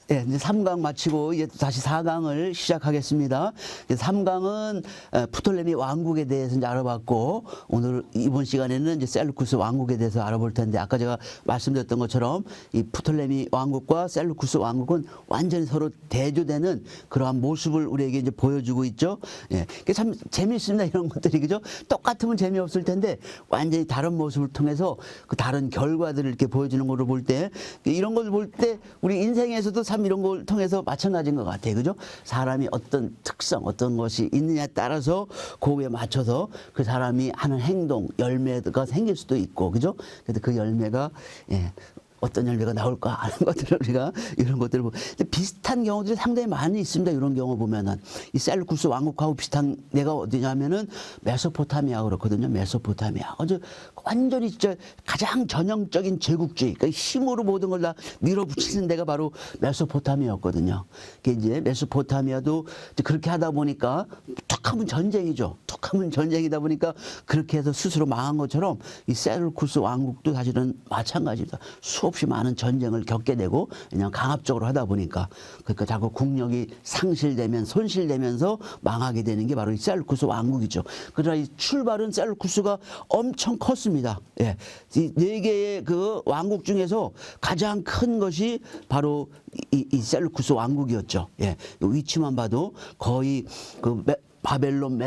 예, 이제 3강 마치고 이제 다시 4강을 시작하겠습니다. 3강은 프톨레미 왕국에 대해서 이제 알아봤고, 오늘 이번 시간에는 이제 셀루쿠스 왕국에 대해서 알아볼 텐데, 아까 제가 말씀드렸던 것처럼 이 프톨레미 왕국과 셀루쿠스 왕국은 완전히 서로 대조되는 그러한 모습을 우리에게 이제 보여주고 있죠. 예, 참 재미있습니다. 이런 것들이, 그죠? 똑같으면 재미없을 텐데 완전히 다른 모습을 통해서 그 다른 결과들을 이렇게 보여주는 거를 볼 때, 이런 걸 볼 때 우리 인생에서도 참 이런 걸 통해서 마찬가지인 것 같아요. 그죠? 사람이 어떤 특성, 어떤 것이 있느냐에 따라서 그거에 맞춰서 그 사람이 하는 행동, 열매가 생길 수도 있고, 그죠? 그래서 그 열매가, 예, 어떤 열매가 나올까 하는 것들을 우리가 이런 것들을 보고, 비슷한 경우들이 상당히 많이 있습니다. 이런 경우 보면은 이 셀루쿠스 왕국하고 비슷한 데가 어디냐면은 메소포타미아 그렇거든요. 메소포타미아 아주 완전히 진짜 가장 전형적인 제국주의, 그러니까 힘으로 모든 걸 다 밀어붙이는 데가 바로 메소포타미아였거든요. 그 이제 메소포타미아도 이제 그렇게 하다 보니까 툭하면 전쟁이죠. 툭하면 전쟁이다 보니까 그렇게 해서 스스로 망한 것처럼 이 셀루쿠스 왕국도 사실은 마찬가지입니다. 수없이 많은 전쟁을 겪게 되고, 그냥 강압적으로 하다 보니까, 그러니까 자꾸 국력이 상실되면 손실되면서 망하게 되는 게 바로 이 셀루쿠스 왕국이죠. 그러나 이 출발은 셀루쿠스가 엄청 컸습니다. 예, 이 네 개의 그 왕국 중에서 가장 큰 것이 바로 이 셀루쿠스 왕국이었죠. 예, 위치만 봐도 거의 그 바벨론,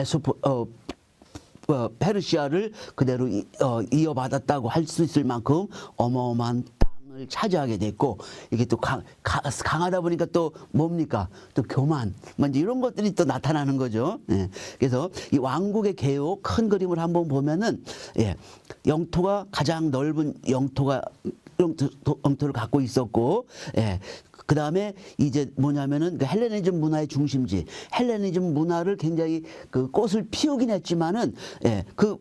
페르시아를 그대로 이어받았다고 할 수 있을 만큼 어마어마한 땅을 차지하게 됐고, 이게 또 강하다 보니까 또 뭡니까? 또 교만, 이제 이런 것들이 또 나타나는 거죠. 예. 그래서 이 왕국의 개요 큰 그림을 한번 보면은, 예, 영토가 가장 넓은 영토를 갖고 있었고, 예. 그 다음에 이제 뭐냐면은 그 헬레니즘 문화의 중심지, 헬레니즘 문화를 굉장히 그 꽃을 피우긴 했지만은, 예, 그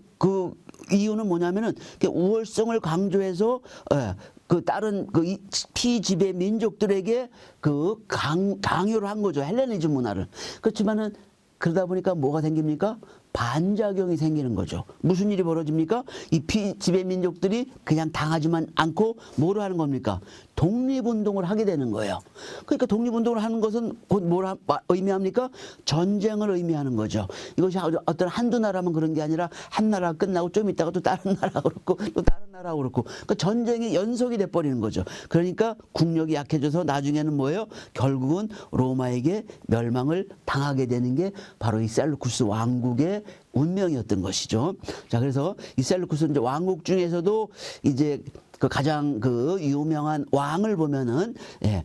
이유는 뭐냐면은 우월성을 강조해서, 예, 그 다른 그 피지배 민족들에게 그 강요를 한 거죠. 헬레니즘 문화를. 그렇지만은 그러다 보니까 뭐가 생깁니까? 반작용이 생기는 거죠. 무슨 일이 벌어집니까? 이 피지배 민족들이 그냥 당하지만 않고 뭐를 하는 겁니까? 독립운동을 하게 되는 거예요. 그러니까 독립운동을 하는 것은 곧 뭘 의미합니까? 전쟁을 의미하는 거죠. 이것이 어떤 한두 나라만 그런 게 아니라 한 나라 끝나고 좀 있다가 또 다른 나라 그렇고 또 다른 나라 그렇고, 그러니까 전쟁이 연속이 돼버리는 거죠. 그러니까 국력이 약해져서 나중에는 뭐예요? 결국은 로마에게 멸망을 당하게 되는 게 바로 이 셀루쿠스 왕국의 운명이었던 것이죠. 자, 그래서 이 셀루쿠스 이제 왕국 중에서도 이제 그 가장 그 유명한 왕을 보면은, 예,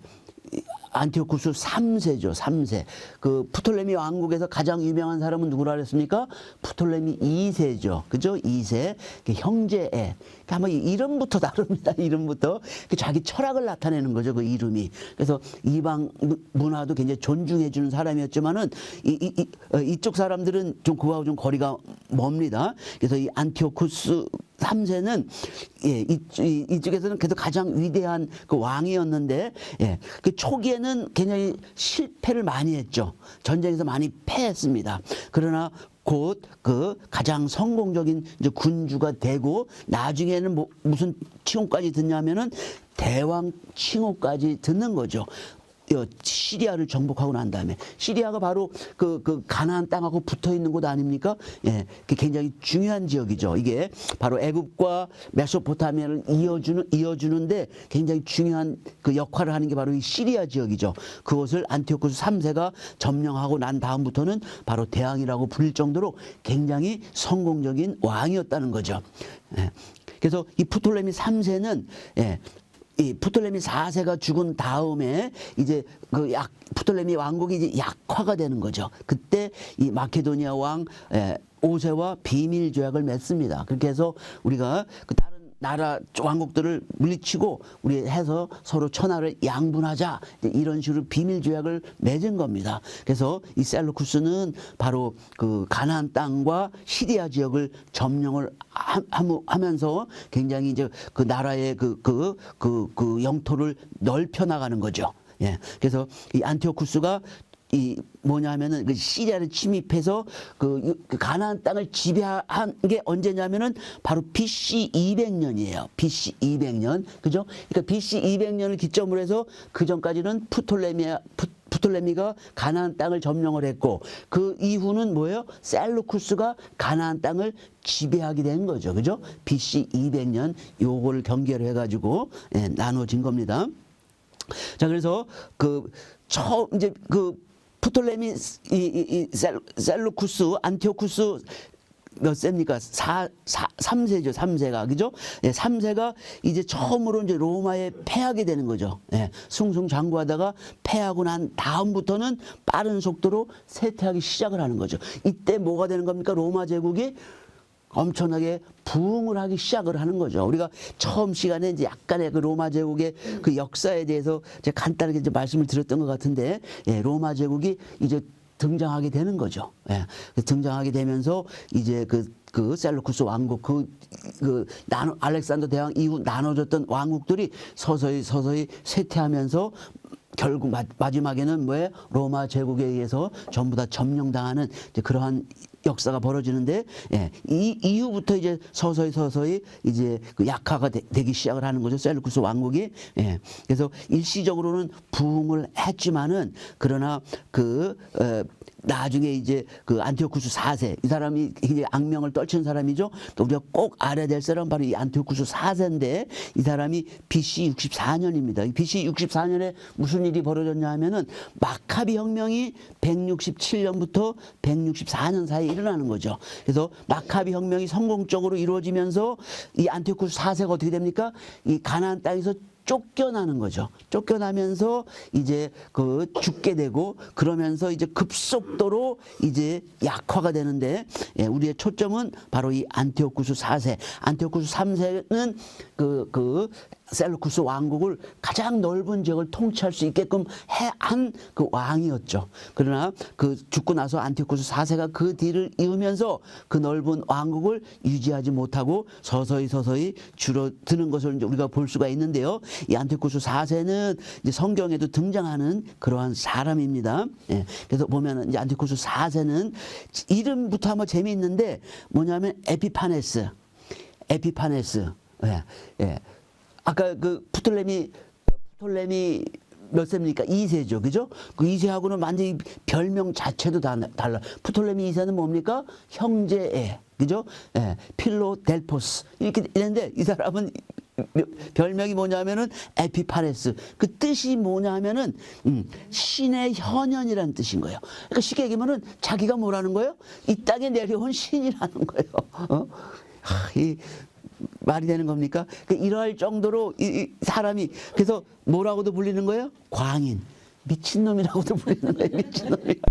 안티오쿠스 3세죠. 3세. 그 프톨레미 왕국에서 가장 유명한 사람은 누구라 그랬습니까? 프톨레미 2세죠. 그죠? 2세. 형제애. 아마 이름부터 다릅니다. 이름부터. 자기 철학을 나타내는 거죠. 그 이름이. 그래서 이방 문화도 굉장히 존중해주는 사람이었지만은 이쪽 사람들은 좀 그거하고 좀 거리가 멉니다. 그래서 이 안티오쿠스 3세는, 예, 이쪽에서는 그래도 가장 위대한 그 왕이었는데, 예, 그 초기에는 굉장히 실패를 많이 했죠. 전쟁에서 많이 패했습니다. 그러나 곧 그 가장 성공적인 이제 군주가 되고, 나중에는 무슨 칭호까지 듣냐면은 대왕 칭호까지 듣는 거죠. 시리아를 정복하고 난 다음에, 시리아가 바로 그 가나안 땅하고 붙어 있는 곳 아닙니까? 예, 굉장히 중요한 지역이죠. 이게 바로 애굽과 메소포타미아를 이어주는데 굉장히 중요한 그 역할을 하는 게 바로 이 시리아 지역이죠. 그것을 안티오쿠스 3세가 점령하고 난 다음부터는 바로 대왕이라고 불릴 정도로 굉장히 성공적인 왕이었다는 거죠. 예. 그래서 이 프톨레미 3세는, 예, 이 프톨레미 4세가 죽은 다음에 이제 프톨레미 왕국이 이제 약화가 되는 거죠. 그때 이 마케도니아 왕 5세와 비밀 조약을 맺습니다. 그렇게 해서 우리가 그 다른 나라 왕국들을 물리치고 우리 해서 서로 천하를 양분하자, 이런 식으로 비밀 조약을 맺은 겁니다. 그래서 이 셀루쿠스는 바로 그 가나안 땅과 시리아 지역을 점령을 하면서 굉장히 이제 그 나라의 그 영토를 넓혀 나가는 거죠. 예. 그래서 이 안티오쿠스가 이 뭐냐면은 그 시리아를 침입해서 그 가나안 땅을 지배한 게 언제냐면은 바로 BC 200년이에요. BC 200년. 그죠? 그러니까 BC 200년을 기점으로 해서 그 전까지는 프톨레미가 가나안 땅을 점령을 했고, 그 이후는 뭐예요? 셀루쿠스가 가나안 땅을 지배하게 된 거죠. 그죠? BC 200년 요거를 경계로 해가지고 나눠진 겁니다. 자, 그래서 그 처음 이제 그 프톨레미 셀루쿠스 안티오쿠스 몇 세입니까? 3세죠. 3세가. 그죠? 예, 3세가 이제 처음으로 이제 로마에 패하게 되는 거죠. 예, 승승장구하다가 패하고 난 다음부터는 빠른 속도로 쇠퇴하기 시작을 하는 거죠. 이때 뭐가 되는 겁니까? 로마 제국이 엄청나게 부흥을 하기 시작을 하는 거죠. 우리가 처음 시간에 이제 약간의 그 로마 제국의 그 역사에 대해서 제가 간단하게 이제 말씀을 드렸던 것 같은데, 예, 로마 제국이 이제 등장하게 되는 거죠. 예, 등장하게 되면서 이제 그 셀루쿠스 왕국, 알렉산더 대왕 이후 나눠졌던 왕국들이 서서히 쇠퇴하면서 결국 마지막에는 뭐예요? 로마 제국에 의해서 전부 다 점령당하는 이제 그러한 역사가 벌어지는데, 예, 이 이후부터 이제 서서히 이제 그 약화가 되기 시작을 하는 거죠. 셀루쿠스 왕국이. 예, 그래서 일시적으로는 부흥을 했지만은, 그러나 나중에 이제 그 안티오쿠스 4세, 이 사람이 굉장히 악명을 떨치는 사람이죠. 또 우리가 꼭 알아야 될 사람은 바로 이 안티오쿠스 4세인데, 이 사람이 BC 64년입니다. BC 64년에 무슨 일이 벌어졌냐 하면은 마카비 혁명이 167년부터 164년 사이에 일어나는 거죠. 그래서 마카비 혁명이 성공적으로 이루어지면서 이 안티오쿠스 4세가 어떻게 됩니까? 이 가나안 땅에서 쫓겨나는 거죠. 쫓겨나면서 이제 죽게 되고, 그러면서 이제 급속도로 이제 약화가 되는데, 예, 우리의 초점은 바로 이 안티오쿠스 4세. 안티오쿠스 3세는 셀루쿠스 왕국을 가장 넓은 지역을 통치할 수 있게끔 한 그 왕이었죠. 그러나 죽고 나서 안티오쿠스 4세가 그 뒤를 이으면서 그 넓은 왕국을 유지하지 못하고 서서히 줄어드는 것을 이제 우리가 볼 수가 있는데요. 이 안티오쿠스 4세는 이제 성경에도 등장하는 그러한 사람입니다. 예, 그래서 보면은 이제 안티오쿠스 4세는 이름부터 한번 재미있는데 뭐냐면 에피파네스. 예, 예. 아까 그 프톨레미 몇 세입니까? 2세죠. 그죠? 그 2세하고는 완전히 별명 자체도 달라. 프톨레미 2세는 뭡니까? 형제애. 그죠? 예. 필로델포스. 이렇게 있는데, 이 사람은 별명이 뭐냐면은 에피파네스. 그 뜻이 뭐냐면은 신의 현현이라는 뜻인 거예요. 그러니까 쉽게 얘기하면은 자기가 뭐라는 거예요? 이 땅에 내려온 신이라는 거예요. 이 말이 되는 겁니까? 이러할 정도로 이 사람이, 그래서 뭐라고도 불리는 거예요? 광인, 미친놈이라고도 불리는 거예요. 미친놈이라고.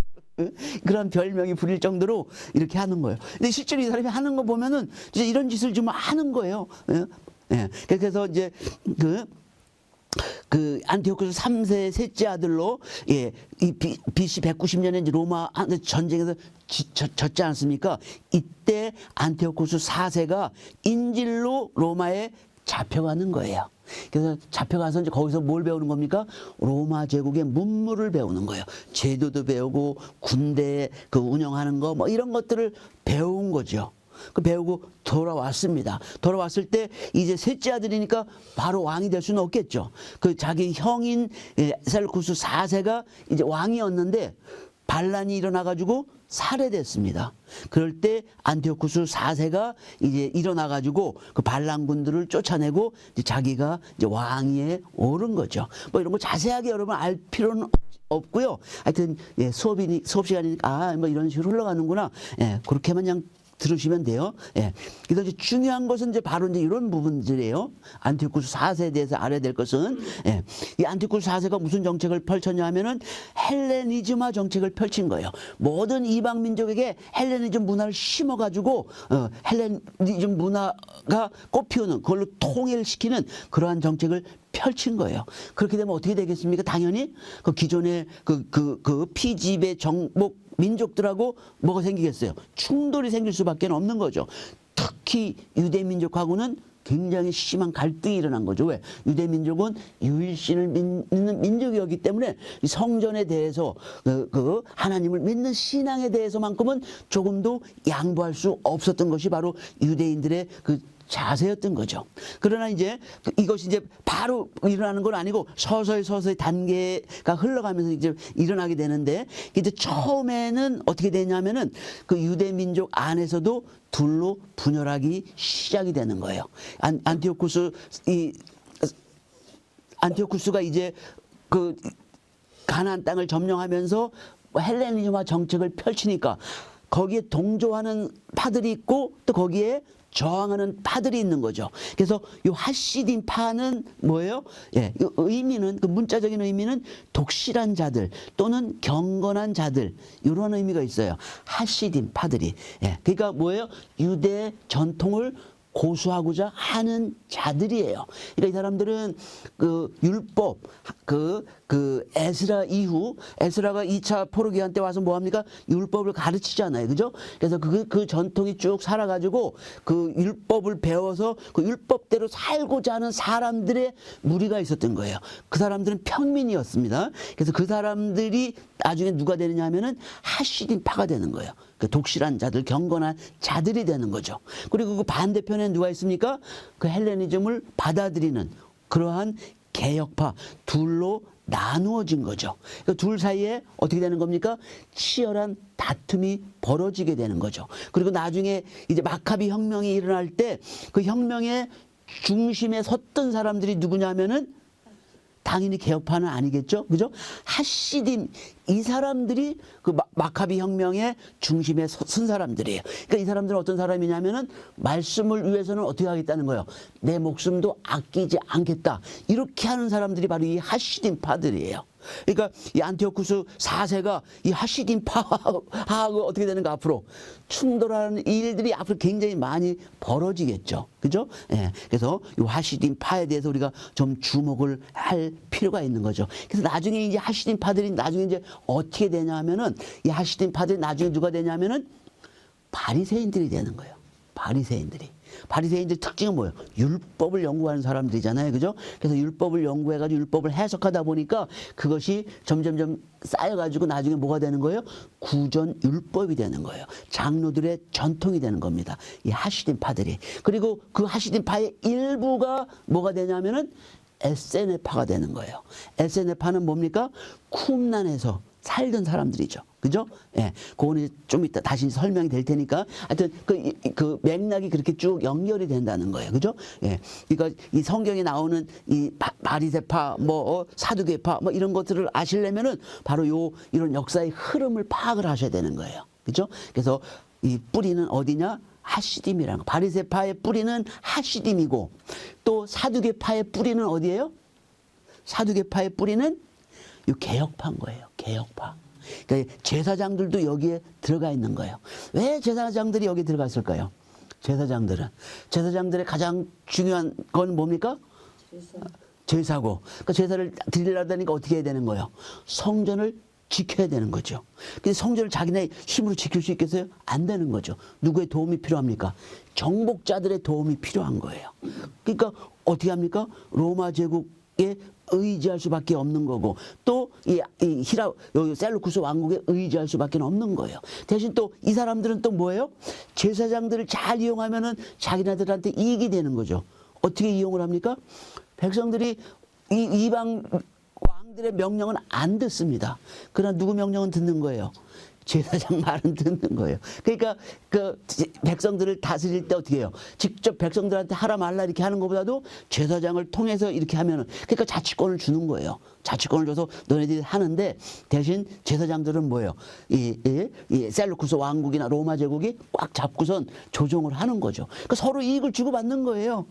그런 별명이 불릴 정도로 이렇게 하는 거예요. 근데 실제로 이 사람이 하는 거 보면은 진짜 이런 짓을 좀 하는 거예요. 예. 그래서 이제 그 안티오쿠스 3세 셋째 아들로, 예, 이 BC 190년에 이제 로마 전쟁에서 졌지 않습니까? 이때 안티오쿠스 4세가 인질로 로마에 잡혀가는 거예요. 그래서 잡혀가서 이제 거기서 뭘 배우는 겁니까? 로마 제국의 문물을 배우는 거예요. 제도도 배우고 군대 운영하는 거 뭐 이런 것들을 배운 거죠. 배우고 돌아왔습니다. 돌아왔을 때 이제 셋째 아들이니까 바로 왕이 될 수는 없겠죠. 자기 형인 셀루쿠스 4세가 이제 왕이었는데 반란이 일어나가지고 살해됐습니다. 그럴 때 안티오쿠스 4세가 이제 일어나가지고 그 반란군들을 쫓아내고 이제 자기가 이제 왕위에 오른 거죠. 뭐 이런 거 자세하게 여러분 알 필요는 없고요. 하여튼 예, 수업 시간이니까 뭐 이런 식으로 흘러가는구나. 예, 그렇게만 그냥 들으시면 돼요. 예. 그래서 이제 중요한 것은 이제 바로 이제 이런 부분들이에요. 안티오쿠스 4세에 대해서 알아야 될 것은, 예. 이 안티오쿠스 4세가 무슨 정책을 펼쳤냐 하면은 헬레니즘화 정책을 펼친 거예요. 모든 이방 민족에게 헬레니즘 문화를 심어가지고, 헬레니즘 문화가 꽃피우는, 그걸로 통일시키는 그러한 정책을 펼친 거예요. 그렇게 되면 어떻게 되겠습니까? 당연히 기존의 피지배 정복 민족들하고 뭐가 생기겠어요? 충돌이 생길 수밖에 없는 거죠. 특히 유대 민족하고는 굉장히 심한 갈등이 일어난 거죠. 왜? 유대 민족은 유일신을 믿는 민족이었기 때문에 이 성전에 대해서 그 하나님을 믿는 신앙에 대해서만큼은 조금도 양보할 수 없었던 것이 바로 유대인들의 그 자세였던 거죠. 그러나 이제 이것이 이제 바로 일어나는 건 아니고 서서히 단계가 흘러가면서 이제 일어나게 되는데, 이제 처음에는 어떻게 되냐면은 그 유대 민족 안에서도 둘로 분열하기 시작이 되는 거예요. 안티오쿠스가 이제 그 가나안 땅을 점령하면서 헬레니즘화 정책을 펼치니까 거기에 동조하는 파들이 있고 또 거기에 저항하는 파들이 있는 거죠. 그래서 이 하시딘 파는 뭐예요? 예, 이 의미는, 그 문자적인 의미는 독실한 자들 또는 경건한 자들, 이런 의미가 있어요. 하시딘 파들이. 예, 그러니까 뭐예요? 유대 전통을 고수하고자 하는 자들이에요. 그러니까 이 사람들은 그 율법, 에스라 이후, 에스라가 2차 포로기한 때 와서 뭐 합니까? 율법을 가르치잖아요. 그죠? 그래서 그 전통이 쭉 살아가지고 그 율법을 배워서 그 율법대로 살고자 하는 사람들의 무리가 있었던 거예요. 그 사람들은 평민이었습니다. 그래서 그 사람들이 나중에 누가 되느냐 하면은 하시딘 파가 되는 거예요. 그 독실한 자들, 경건한 자들이 되는 거죠. 그리고 그 반대편에 누가 있습니까? 그 헬레니즘을 받아들이는 그러한 개혁파, 둘로 나누어진 거죠. 그 둘 사이에 어떻게 되는 겁니까? 치열한 다툼이 벌어지게 되는 거죠. 그리고 나중에 이제 마카비 혁명이 일어날 때 그 혁명의 중심에 섰던 사람들이 누구냐면은 당연히 개혁파는 아니겠죠, 그죠? 하시딘, 이 사람들이 그 마카비 혁명의 중심에 선 사람들이에요. 그러니까 이 사람들은 어떤 사람이냐면은 말씀을 위해서는 어떻게 하겠다는 거예요? 내 목숨도 아끼지 않겠다. 이렇게 하는 사람들이 바로 이 하시딘 파들이에요. 그러니까 이 안티오쿠스 4세가 이 하시딘 파하고 어떻게 되는가, 앞으로 충돌하는 일들이 앞으로 굉장히 많이 벌어지겠죠, 그죠? 예. 그래서 이 하시딘 파에 대해서 우리가 좀 주목을 할 필요가 있는 거죠. 그래서 나중에 이제 하시딘 파들이 나중에 이제 어떻게 되냐면은, 이 하시딘 파들이 나중에 누가 되냐면은 바리새인들이 되는 거예요. 바리새인들 특징은 뭐예요? 율법을 연구하는 사람들이잖아요, 그죠? 그래서 율법을 연구해가지고 율법을 해석하다 보니까 그것이 점점점 쌓여가지고 나중에 뭐가 되는 거예요? 구전 율법이 되는 거예요. 장로들의 전통이 되는 겁니다. 이 하시딘 파들이. 그리고 그 하시딘 파의 일부가 뭐가 되냐면은 에세네파가 되는 거예요. 에세네파는 뭡니까? 쿰란에서 살던 사람들이죠. 그죠? 예. 그거는 좀 이따 다시 설명이 될 테니까. 하여튼 그 맥락이 그렇게 쭉 연결이 된다는 거예요. 그죠? 예. 그러니까 이 성경에 나오는 이 바리새파, 사두개파, 이런 것들을 아시려면은 바로 이런 역사의 흐름을 파악을 하셔야 되는 거예요. 그죠? 그래서 이 뿌리는 어디냐? 하시딤이라는 거. 바리새파의 뿌리는 하시딤이고, 또 사두개파의 뿌리는 어디예요? 사두개파의 뿌리는 이 개혁파인 거예요. 개혁파. 그러니까 제사장들도 여기에 들어가 있는 거예요. 왜 제사장들이 여기 들어갔을까요? 제사장들의 가장 중요한 건 뭡니까? 제사고. 그러니까 제사를 드리려다니까 어떻게 해야 되는 거예요? 성전을 지켜야 되는 거죠. 근데 성전을 자기네 힘으로 지킬 수 있겠어요? 안 되는 거죠. 누구의 도움이 필요합니까? 정복자들의 도움이 필요한 거예요. 그러니까 어떻게 합니까? 로마 제국에 의지할 수밖에 없는 거고, 또 여기 셀루쿠스 왕국에 의지할 수밖에 없는 거예요. 대신 또 이 사람들은 또 뭐예요? 제사장들을 잘 이용하면은 자기네들한테 이익이 되는 거죠. 어떻게 이용을 합니까? 백성들이 이방 왕들의 명령은 안 듣습니다. 그러나 누구 명령은 듣는 거예요? 제사장 말은 듣는 거예요. 그러니까 그 백성들을 다스릴 때 어떻게 해요? 직접 백성들한테 하라 말라 이렇게 하는 것보다도 제사장을 통해서 이렇게 하면은, 그러니까 자치권을 주는 거예요. 자치권을 줘서 너네들이 하는데, 대신 제사장들은 뭐예요? 이 셀루쿠스 왕국이나 로마 제국이 꽉 잡고선 조종을 하는 거죠. 그러니까 서로 이익을 주고받는 거예요.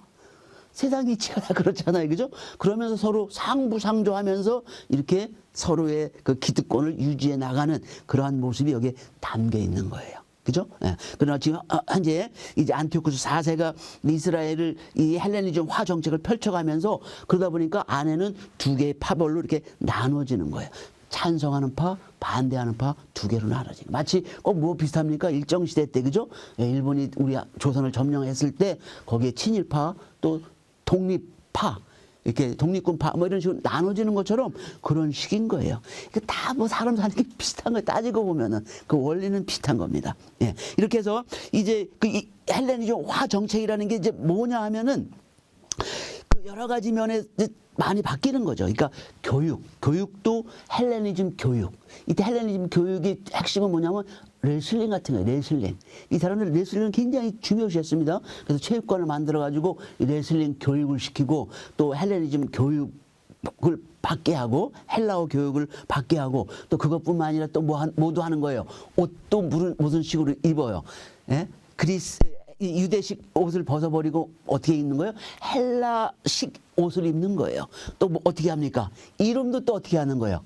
세상 이치가 다 그렇잖아요, 그죠? 그러면서 서로 상부상조하면서 이렇게 서로의 그 기득권을 유지해 나가는 그러한 모습이 여기에 담겨 있는 거예요, 그죠? 예. 그러나 지금 현재 이제 안티오쿠스 4세가 이스라엘을 이 헬레니즘화 정책을 펼쳐가면서 그러다 보니까 안에는 두 개의 파벌로 이렇게 나눠지는 거예요. 찬성하는 파, 반대하는 파 두 개로 나눠진 거예요. 마치 꼭 뭐 비슷합니까? 일정 시대 때 그죠? 예, 일본이 우리 조선을 점령했을 때 거기에 친일파 또 독립파 이렇게 독립군파 뭐 이런 식으로 나눠지는 것처럼 그런 식인 거예요. 다 뭐 사람 사는 게 비슷한 거 따지고 보면은 그 원리는 비슷한 겁니다. 예. 이렇게 해서 이제 그 헬레니즘화 정책이라는 게 이제 뭐냐 하면은 그 여러 가지 면에 많이 바뀌는 거죠. 그러니까 교육도 헬레니즘 교육. 이때 헬레니즘 교육의 핵심은 뭐냐면 레슬링 같은 거예요. 레슬링. 이 사람들 레슬링을 굉장히 중요시했습니다. 그래서 체육관을 만들어가지고 이 레슬링 교육을 시키고 또 헬레니즘 교육을 받게 하고 헬라어 교육을 받게 하고 또 그것뿐만 아니라 또 뭐도 하는 거예요. 옷도 무슨 식으로 입어요. 예? 유대식 옷을 벗어버리고 어떻게 입는 거예요? 헬라식 옷을 입는 거예요. 또 뭐 어떻게 합니까? 이름도 또 어떻게 하는 거예요?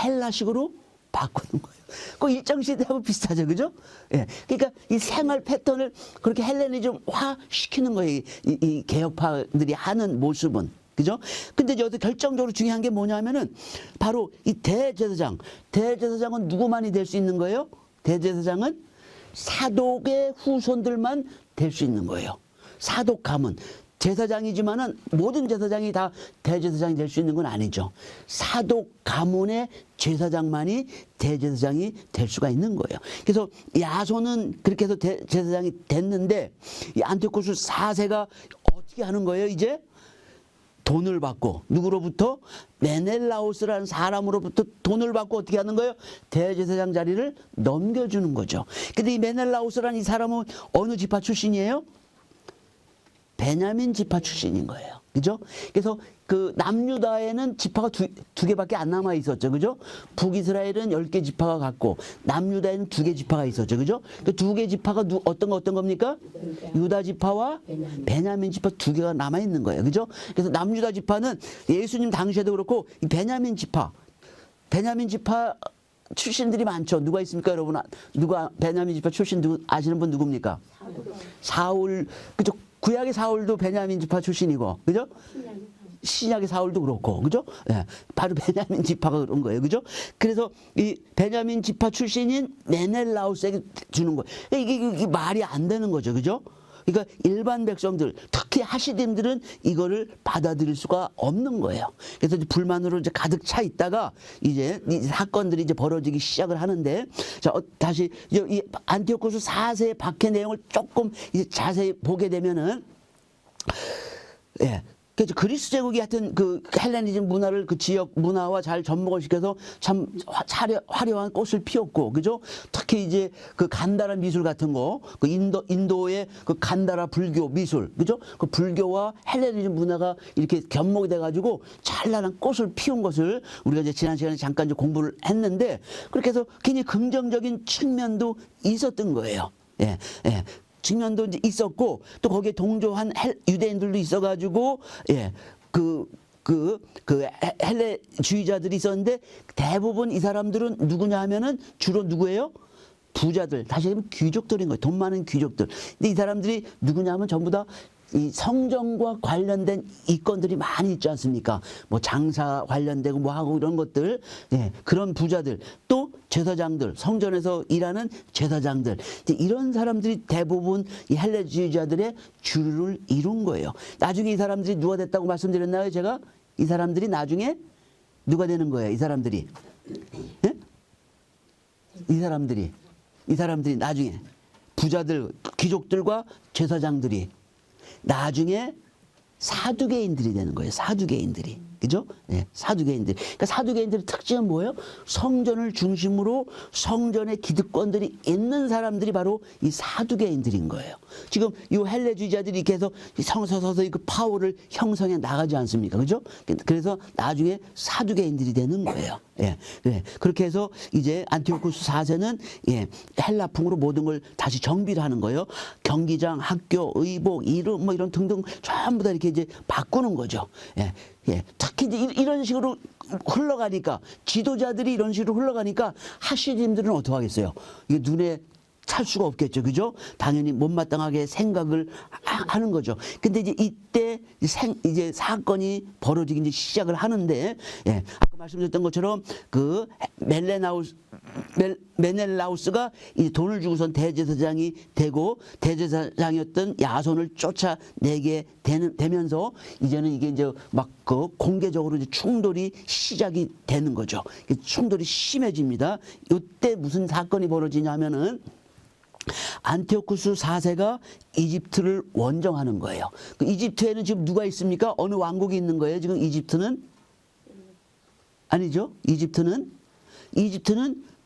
헬라식으로 바꾸는 거예요. 그 일정 시대하고 비슷하죠, 그죠? 예. 그러니까 이 생활 패턴을 그렇게 헬레니즘화 시키는 거예요. 이 개혁파들이 하는 모습은. 그죠? 근데 여기서 결정적으로 중요한 게 뭐냐면은 바로 이 대제사장. 대제사장은 누구만이 될 수 있는 거예요? 대제사장은 사독의 후손들만 될 수 있는 거예요. 사독 가문. 제사장이지만은 모든 제사장이 다 대제사장이 될 수 있는 건 아니죠. 사독 가문의 제사장만이 대제사장이 될 수가 있는 거예요. 그래서 야손은 그렇게 해서 제사장이 됐는데 이 안티오코스 4세가 어떻게 하는 거예요, 이제? 돈을 받고 누구로부터? 메넬라우스라는 사람으로부터 돈을 받고 어떻게 하는 거예요? 대제사장 자리를 넘겨주는 거죠. 근데 이 메넬라우스라는 이 사람은 어느 지파 출신이에요? 베냐민 지파 출신인 거예요. 그죠? 그래서 그 남유다에는 지파가 두 개밖에 안 남아 있었죠. 그죠? 북이스라엘은 10개 지파가 갔고 남유다에는 2개 지파가 있었죠. 그죠? 그 2개 지파가 어떤 겁니까? 유다 지파와 베냐민 지파 2개가 남아 있는 거예요. 그죠? 그래서 남유다 지파는 예수님 당시에도 그렇고 이 베냐민 지파 출신들이 많죠. 누가 있습니까, 여러분? 누가 베냐민 지파 출신 아시는 분 누굽니까? 사울. 그죠? 구약의 사울도 베냐민 지파 출신이고, 그죠? 신약의 사울도 그렇고, 그죠? 예, 바로 베냐민 지파가 그런 거예요, 그죠? 그래서 이 베냐민 지파 출신인 메넬라우스에게 주는 거예요. 이게 말이 안 되는 거죠, 그죠? 그러니까 일반 백성들, 특히 하시딤들은 이거를 받아들일 수가 없는 거예요. 그래서 이제 불만으로 이제 가득 차 있다가 이제 이 사건들이 이제 벌어지기 시작을 하는데, 자, 다시 이 안티오코스 4세의 박해 내용을 조금 이제 자세히 보게 되면은, 예. 그래서 그리스 제국이 하여튼 그 헬레니즘 문화를 그 지역 문화와 잘 접목을 시켜서 참 화려한 꽃을 피웠고, 그죠? 특히 이제 그 간다라 미술 같은 거, 그 인도의 그 간다라 불교 미술, 그죠? 그 불교와 헬레니즘 문화가 이렇게 접목이 돼가지고 찬란한 꽃을 피운 것을 우리가 이제 지난 시간에 잠깐 좀 공부를 했는데, 그렇게 해서 굉장히 긍정적인 측면도 있었던 거예요. 예, 예. 측면도 이제 있었고 또 거기에 동조한 유대인들도 있어가지고 예 헬레주의자들이 있었는데 대부분 이 사람들은 누구냐 하면은 주로 누구예요? 부자들, 다시 말하면 귀족들인 거예요. 돈 많은 귀족들. 근데 이 사람들이 누구냐 하면 전부 다 이 성전과 관련된 이권들이 많이 있지 않습니까? 뭐 장사 관련되고 뭐 하고 이런 것들, 예, 그런 부자들, 또 제사장들, 성전에서 일하는 제사장들, 이런 사람들이 대부분 이 헬레주의자들의 주류를 이룬 거예요. 나중에 이 사람들이 누가 됐다고 말씀드렸나요? 제가 이 사람들이 나중에 누가 되는 거예요? 이 사람들이, 예? 이 사람들이 나중에 부자들, 귀족들과 제사장들이 나중에 사두개인들이 되는 거예요. 사두개인들이. 그죠? 네, 사두개인들. 그러니까 사두개인들의 특징은 뭐예요? 성전을 중심으로 성전의 기득권들이 있는 사람들이 바로 이 사두개인들인 거예요. 지금 이 헬레주의자들이 이렇게 해서 서서히 그 파워를 형성해 나가지 않습니까? 그죠? 그래서 나중에 사두개인들이 되는 거예요. 예, 네. 그렇게 해서 이제 안티오코스 4세는 예, 헬라풍으로 모든 걸 다시 정비를 하는 거예요. 경기장, 학교, 의복, 이름 뭐 이런 등등 전부 다 이렇게 이제 바꾸는 거죠. 예. 예, 특히 이제 이런 식으로 흘러가니까, 지도자들이 이런 식으로 흘러가니까 하시림들은 어떻게 하겠어요? 이게 눈에 찰 수가 없겠죠. 그죠? 당연히 못마땅하게 생각을 하는 거죠. 근데 이제 이때 이제 사건이 벌어지기 이제 시작을 하는데, 예, 아까 말씀드렸던 것처럼 그 메넬라우스가 이 돈을 주고선 대제사장이 되고 대제사장이었던 야손을 쫓아내게 되면서 이제는 이게 이제 막 그 공개적으로 이제 충돌이 시작이 되는 거죠. 충돌이 심해집니다. 이때 무슨 사건이 벌어지냐면은 안티오쿠스 4세가 이집트를 원정하는 거예요. 그 이집트에는 지금 누가 있습니까? 어느 왕국이 있는 거예요? 지금 이집트는? 아니죠. 이집트는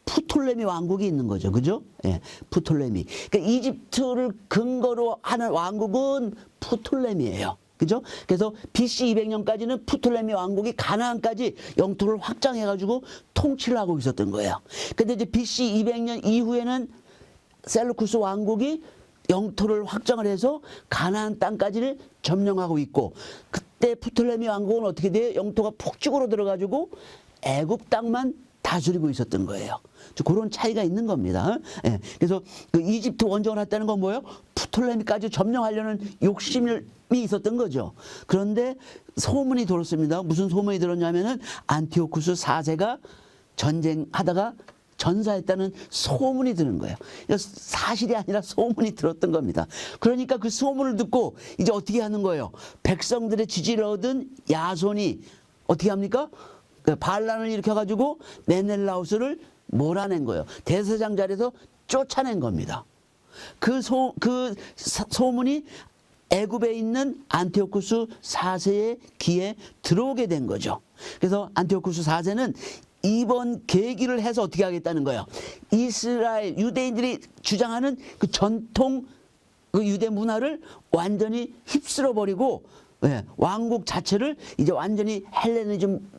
프톨레미 왕국이 있는 거죠. 그죠? 예, 프톨레미. 그러니까 이집트를 근거로 하는 왕국은 프톨레미예요. 그죠? 그래서 BC 200년까지는 프톨레미 왕국이 가나안까지 영토를 확장해가지고 통치를 하고 있었던 거예요. 근데 이제 BC 200년 이후에는 셀루쿠스 왕국이 영토를 확장을 해서 가나안 땅까지를 점령하고 있고, 그때 프톨레미 왕국은 어떻게 돼요? 영토가 북쪽으로 들어가지고 애굽 땅만 다스리고 있었던 거예요. 그런 차이가 있는 겁니다. 예. 그래서 그 이집트 원정을 했다는 건 뭐예요? 프톨레미까지 점령하려는 욕심이 있었던 거죠. 그런데 소문이 들었습니다. 무슨 소문이 들었냐면은 안티오쿠스 4세가 전쟁하다가 전사했다는 소문이 드는 거예요. 사실이 아니라 소문이 들었던 겁니다. 그러니까 그 소문을 듣고 이제 어떻게 하는 거예요? 백성들의 지지를 얻은 야손이 어떻게 합니까? 반란을 일으켜가지고 메넬라우스를 몰아낸 거예요. 대제사장 자리에서 쫓아낸 겁니다. 그 소문이 애굽에 있는 안티오쿠스 4세의 귀에 들어오게 된 거죠. 그래서 안티오쿠스 4세는 이번 계기를 해서 어떻게 하겠다는 거예요? 이스라엘 유대인들이 주장하는 그 전통 그 유대 문화를 완전히 휩쓸어 버리고, 예, 왕국 자체를 이제 완전히 헬레니즘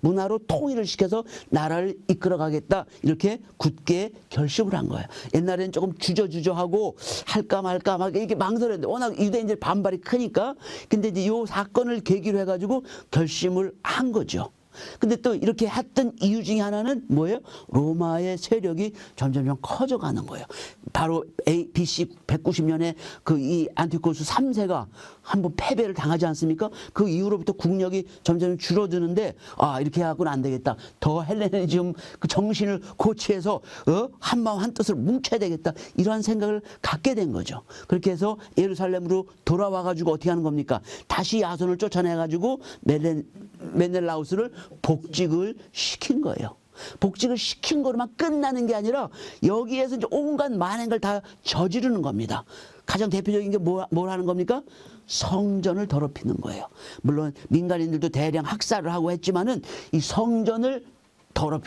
문화로 통일을 시켜서 나라를 이끌어가겠다, 이렇게 굳게 결심을 한 거예요. 옛날에는 조금 주저하고 할까 말까 막 이렇게 망설였는데 워낙 유대인들 반발이 크니까, 근데 이제 이 사건을 계기로 해가지고 결심을 한 거죠. 근데 또 이렇게 했던 이유 중에 하나는 뭐예요? 로마의 세력이 점점 커져가는 거예요. 바로 BC 190년에 그 이 안티오쿠스 3세가 한번 패배를 당하지 않습니까? 그 이후로부터 국력이 점점 줄어드는데, 아, 이렇게 해갖고는 안 되겠다. 더 헬레니즘 그 정신을 고취해서 한마음 한뜻으로 뭉쳐야 되겠다. 이러한 생각을 갖게 된 거죠. 그렇게 해서 예루살렘으로 돌아와가지고 어떻게 하는 겁니까? 다시 야손을 쫓아내가지고 메넬라우스를 복직을 시킨 거예요. 복직을 시킨 거로만 끝나는 게 아니라 여기에서 이제 온갖 만행을 다 저지르는 겁니다. 가장 대표적인 게 뭘 하는 겁니까? 성전을 더럽히는 거예요. 물론 민간인들도 대량 학살을 하고 했지만은 이 성전을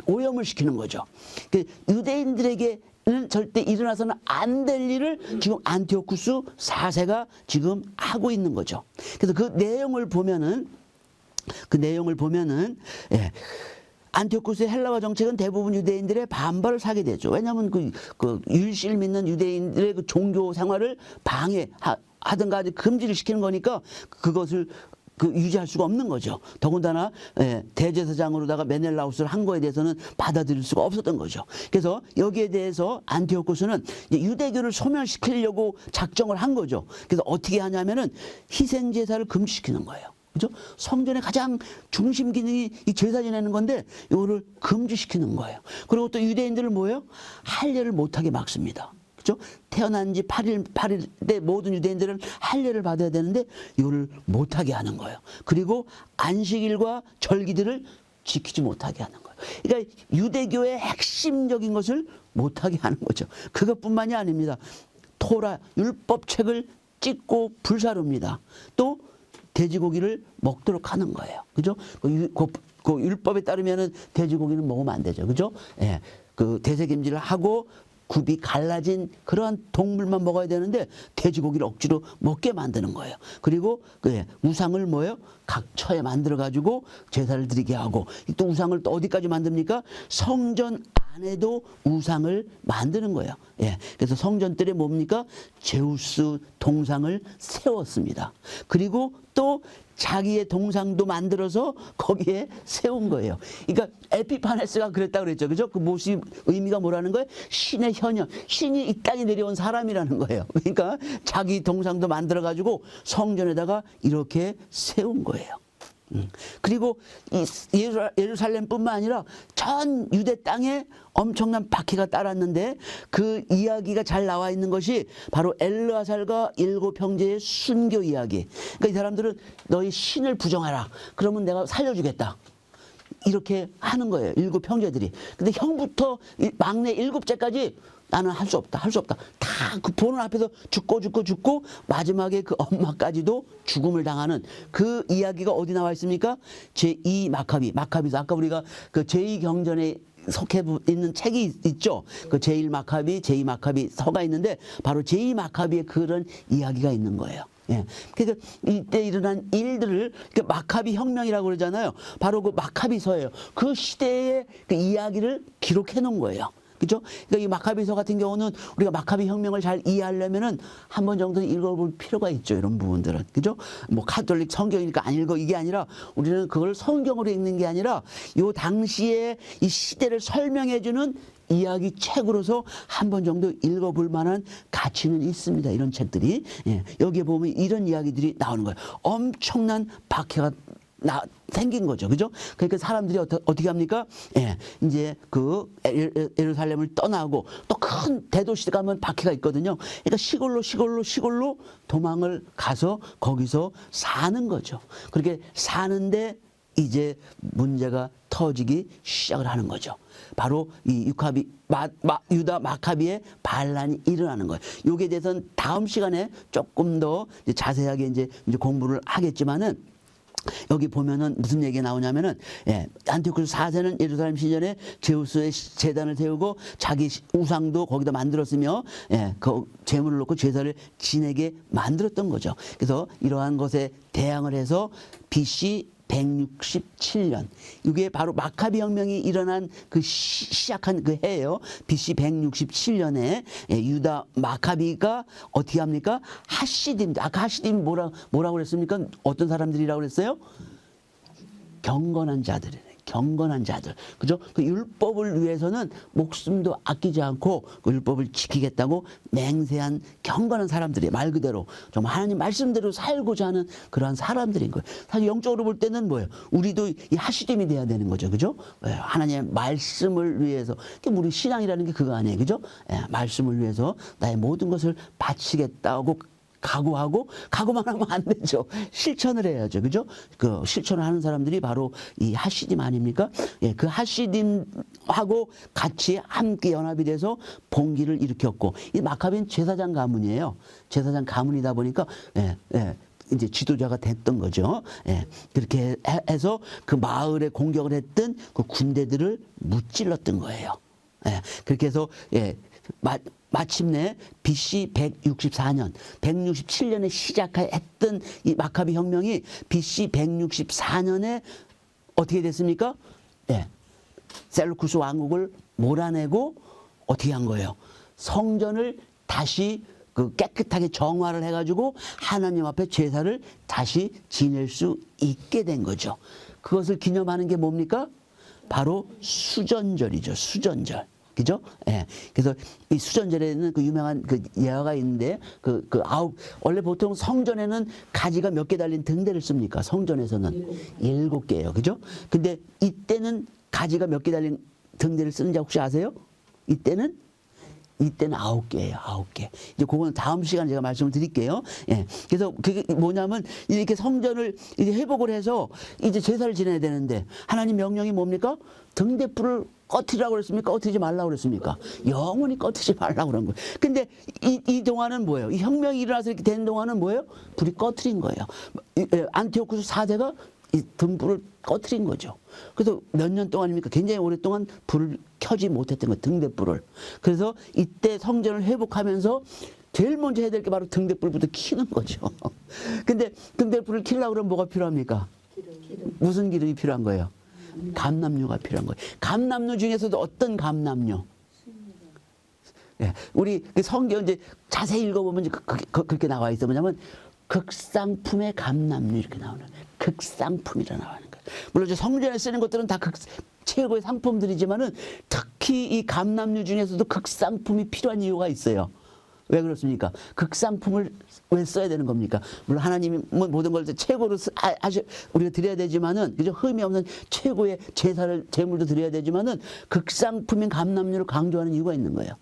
오염을 시키는 거죠. 유대인들에게는 절대 일어나서는 안 될 일을 지금 안티오쿠스 4세가 지금 하고 있는 거죠. 그래서 그 내용을 보면은 예, 안티오쿠스의 헬라화 정책은 대부분 유대인들의 반발을 사게 되죠. 왜냐하면 그 율시를 믿는 유대인들의 그 종교 생활을 방해하든가 금지를 시키는 거니까 그것을 유지할 수가 없는 거죠. 더군다나 대제사장으로다가 메넬라우스를 한 거에 대해서는 받아들일 수가 없었던 거죠. 그래서 여기에 대해서 안티오쿠스는 유대교를 소멸시키려고 작정을 한 거죠. 그래서 어떻게 하냐면은 희생제사를 금지시키는 거예요. 그죠? 성전의 가장 중심 기능이 이 제사 지내는 건데 이거를 금지시키는 거예요. 그리고 또 유대인들을 뭐예요? 할례를 못하게 막습니다. 그죠? 태어난 지 8일 때 모든 유대인들은 할례를 받아야 되는데 이거를 못하게 하는 거예요. 그리고 안식일과 절기들을 지키지 못하게 하는 거예요. 그러니까 유대교의 핵심적인 것을 못하게 하는 거죠. 그것뿐만이 아닙니다. 토라 율법책을 찍고 불사릅니다. 또 돼지고기를 먹도록 하는 거예요. 그죠? 그 율법에 따르면은 돼지고기는 먹으면 안 되죠. 그죠? 예. 그 대세김질을 하고 굽이 갈라진 그러한 동물만 먹어야 되는데 돼지고기를 억지로 먹게 만드는 거예요. 그리고 우상을 뭐예요? 각처에 만들어 가지고 제사를 드리게 하고, 또 우상을 또 어디까지 만듭니까? 성전 안에도 우상을 만드는 거예요. 예. 그래서 성전들에 뭡니까? 제우스 동상을 세웠습니다. 그리고 또 자기의 동상도 만들어서 거기에 세운 거예요. 그러니까 에피파네스가 그랬다고 그랬죠. 그죠? 그 모습 의미가 뭐라는 거예요? 신의 현현, 신이 이 땅에 내려온 사람이라는 거예요. 그러니까 자기 동상도 만들어 가지고 성전에다가 이렇게 세운 거예요. 그리고 이 예루살렘뿐만 아니라 전 유대 땅에 엄청난 박해가 따랐는데 그 이야기가 잘 나와 있는 것이 바로 엘르아살과 일곱 형제의 순교 이야기. 그러니까 이 사람들은 너희 신을 부정하라. 그러면 내가 살려주겠다. 이렇게 하는 거예요. 일곱 형제들이. 근데 형부터 막내 일곱째까지 나는 할 수 없다. 할 수 없다. 다 그 보는 앞에서 죽고 마지막에 그 엄마까지도 죽음을 당하는 그 이야기가 어디 나와 있습니까? 제2 마카비서 아까 우리가 그 제2경전에 속해 있는 책이 있죠. 그 제1 마카비, 제2 마카비 서가 있는데 바로 제2 마카비의 그런 이야기가 있는 거예요. 예. 그러니까 이때 일어난 일들을 마카비 혁명이라고 그러잖아요. 바로 그 마카비서예요. 그 시대의 그 이야기를 기록해 놓은 거예요. 그죠? 그러니까 이 마카비서 같은 경우는 우리가 마카비 혁명을 잘 이해하려면은 한 번 정도는 읽어볼 필요가 있죠. 이런 부분들은. 그죠? 뭐 카톨릭 성경이니까 안 읽어. 이게 아니라 우리는 그걸 성경으로 읽는 게 아니라 요 당시에 이 시대를 설명해주는 이야기 책으로서 한 번 정도 읽어볼 만한 가치는 있습니다. 이런 책들이. 예. 여기에 보면 이런 이야기들이 나오는 거예요. 엄청난 박해가 생긴 거죠. 그죠? 그러니까 사람들이 어떻게 합니까? 예, 이제 그 예루살렘을 떠나고 또 큰 대도시 가면 박해가 있거든요. 그러니까 시골로 도망을 가서 거기서 사는 거죠. 그렇게 사는데 이제 문제가 터지기 시작을 하는 거죠. 바로 이 유다 마카비의 반란이 일어나는 거예요. 여기에 대해서는 다음 시간에 조금 더 자세하게 이제 공부를 하겠지만은 여기 보면은 무슨 얘기가 나오냐면은 안티오쿠스 4세는 예루살렘 시절에 제우스의 제단을 세우고 자기 우상도 거기다 만들었으며 그 제물을 놓고 제사를 지내게 만들었던 거죠. 그래서 이러한 것에 대항을 해서 BC 167년 이게 바로 마카비 혁명이 일어난 그 시작한 그 해예요. BC 167년에 유다 마카비가 어떻게 합니까? 하시딤. 아까 하시딤 뭐라고 그랬습니까? 어떤 사람들이라고 그랬어요? 경건한 자들이네. 경건한 자들. 그죠? 그 율법을 위해서는 목숨도 아끼지 않고 그 율법을 지키겠다고 맹세한 경건한 사람들이 말 그대로 정말 하나님 말씀대로 살고자 하는 그러한 사람들인 거예요. 사실 영적으로 볼 때는 뭐예요? 우리도 이 하시림이 돼야 되는 거죠. 그죠? 하나님의 말씀을 위해서. 우리 신앙이라는 게 그거 아니에요. 그죠? 말씀을 위해서 나의 모든 것을 바치겠다고 각오만 하면 안 되죠. 실천을 해야죠. 그죠? 그 실천을 하는 사람들이 바로 이 하시딤 아닙니까? 그 하시딤하고 같이 함께 연합이 돼서 봉기를 일으켰고, 이 마카비는 제사장 가문이에요. 제사장 가문이다 보니까, 이제 지도자가 됐던 거죠. 그렇게 해서 그 마을에 공격을 했던 그 군대들을 무찔렀던 거예요. 그렇게 해서, 마침내 BC 164년, 167년에 시작했던 이 마카비 혁명이 BC 164년에 어떻게 됐습니까? 셀루쿠스 왕국을 몰아내고 어떻게 한 거예요? 성전을 다시 그 깨끗하게 정화를 해가지고 하나님 앞에 제사를 다시 지낼 수 있게 된 거죠. 그것을 기념하는 게 뭡니까? 바로 수전절이죠. 수전절. 그죠? 그래서 이 수전절에는 그 유명한 그 예화가 있는데 원래 보통 성전에는 가지가 몇 개 달린 등대를 씁니까? 성전에서는 7개예요. 그죠? 근데 이때는 가지가 몇 개 달린 등대를 쓰는지 혹시 아세요? 이때는 9개예요. 9개. 이제 그거는 다음 시간에 제가 말씀을 드릴게요. 그래서 그게 뭐냐면 이렇게 성전을 이제 회복을 해서 이제 제사를 지내야 되는데 하나님 명령이 뭡니까? 등대불을 꺼트리라고 그랬습니까? 꺼트리지 말라고 그랬습니까? 영원히 꺼트리지 말라고 그런 거예요. 근데 이 동안은 뭐예요? 이 혁명이 일어나서 이렇게 된 동안은 뭐예요? 불이 꺼트린 거예요. 안티오쿠스 4세가 이 등불을 꺼트린 거죠. 그래서 몇 년 동안입니까? 굉장히 오랫동안 불을 켜지 못했던 거예요. 등대불을. 그래서 이때 성전을 회복하면서 제일 먼저 해야 될 게 바로 등대불부터 켜는 거죠. 근데 등대불을 켜려고 그러면 뭐가 필요합니까? 기름. 무슨 기름이 필요한 거예요? 감람류가 필요한 거예요. 감람류 중에서도 어떤 감람류? 우리 성경 이제 자세히 읽어보면 그렇게 나와 있어. 뭐냐면 극상품의 감람류 이렇게 나오는 거예요. 극상품이라 나오는 거예요. 물론 성전에 쓰는 것들은 다 최고의 상품들이지만은 특히 이 감람류 중에서도 극상품이 필요한 이유가 있어요. 왜 그렇습니까? 극상품을 왜 써야 되는 겁니까? 물론 하나님이 모든 걸 최고로 우리가 드려야 되지만은, 그죠? 흠이 없는 최고의 제물도 드려야 되지만은 극상품인 감람류를 강조하는 이유가 있는 거예요.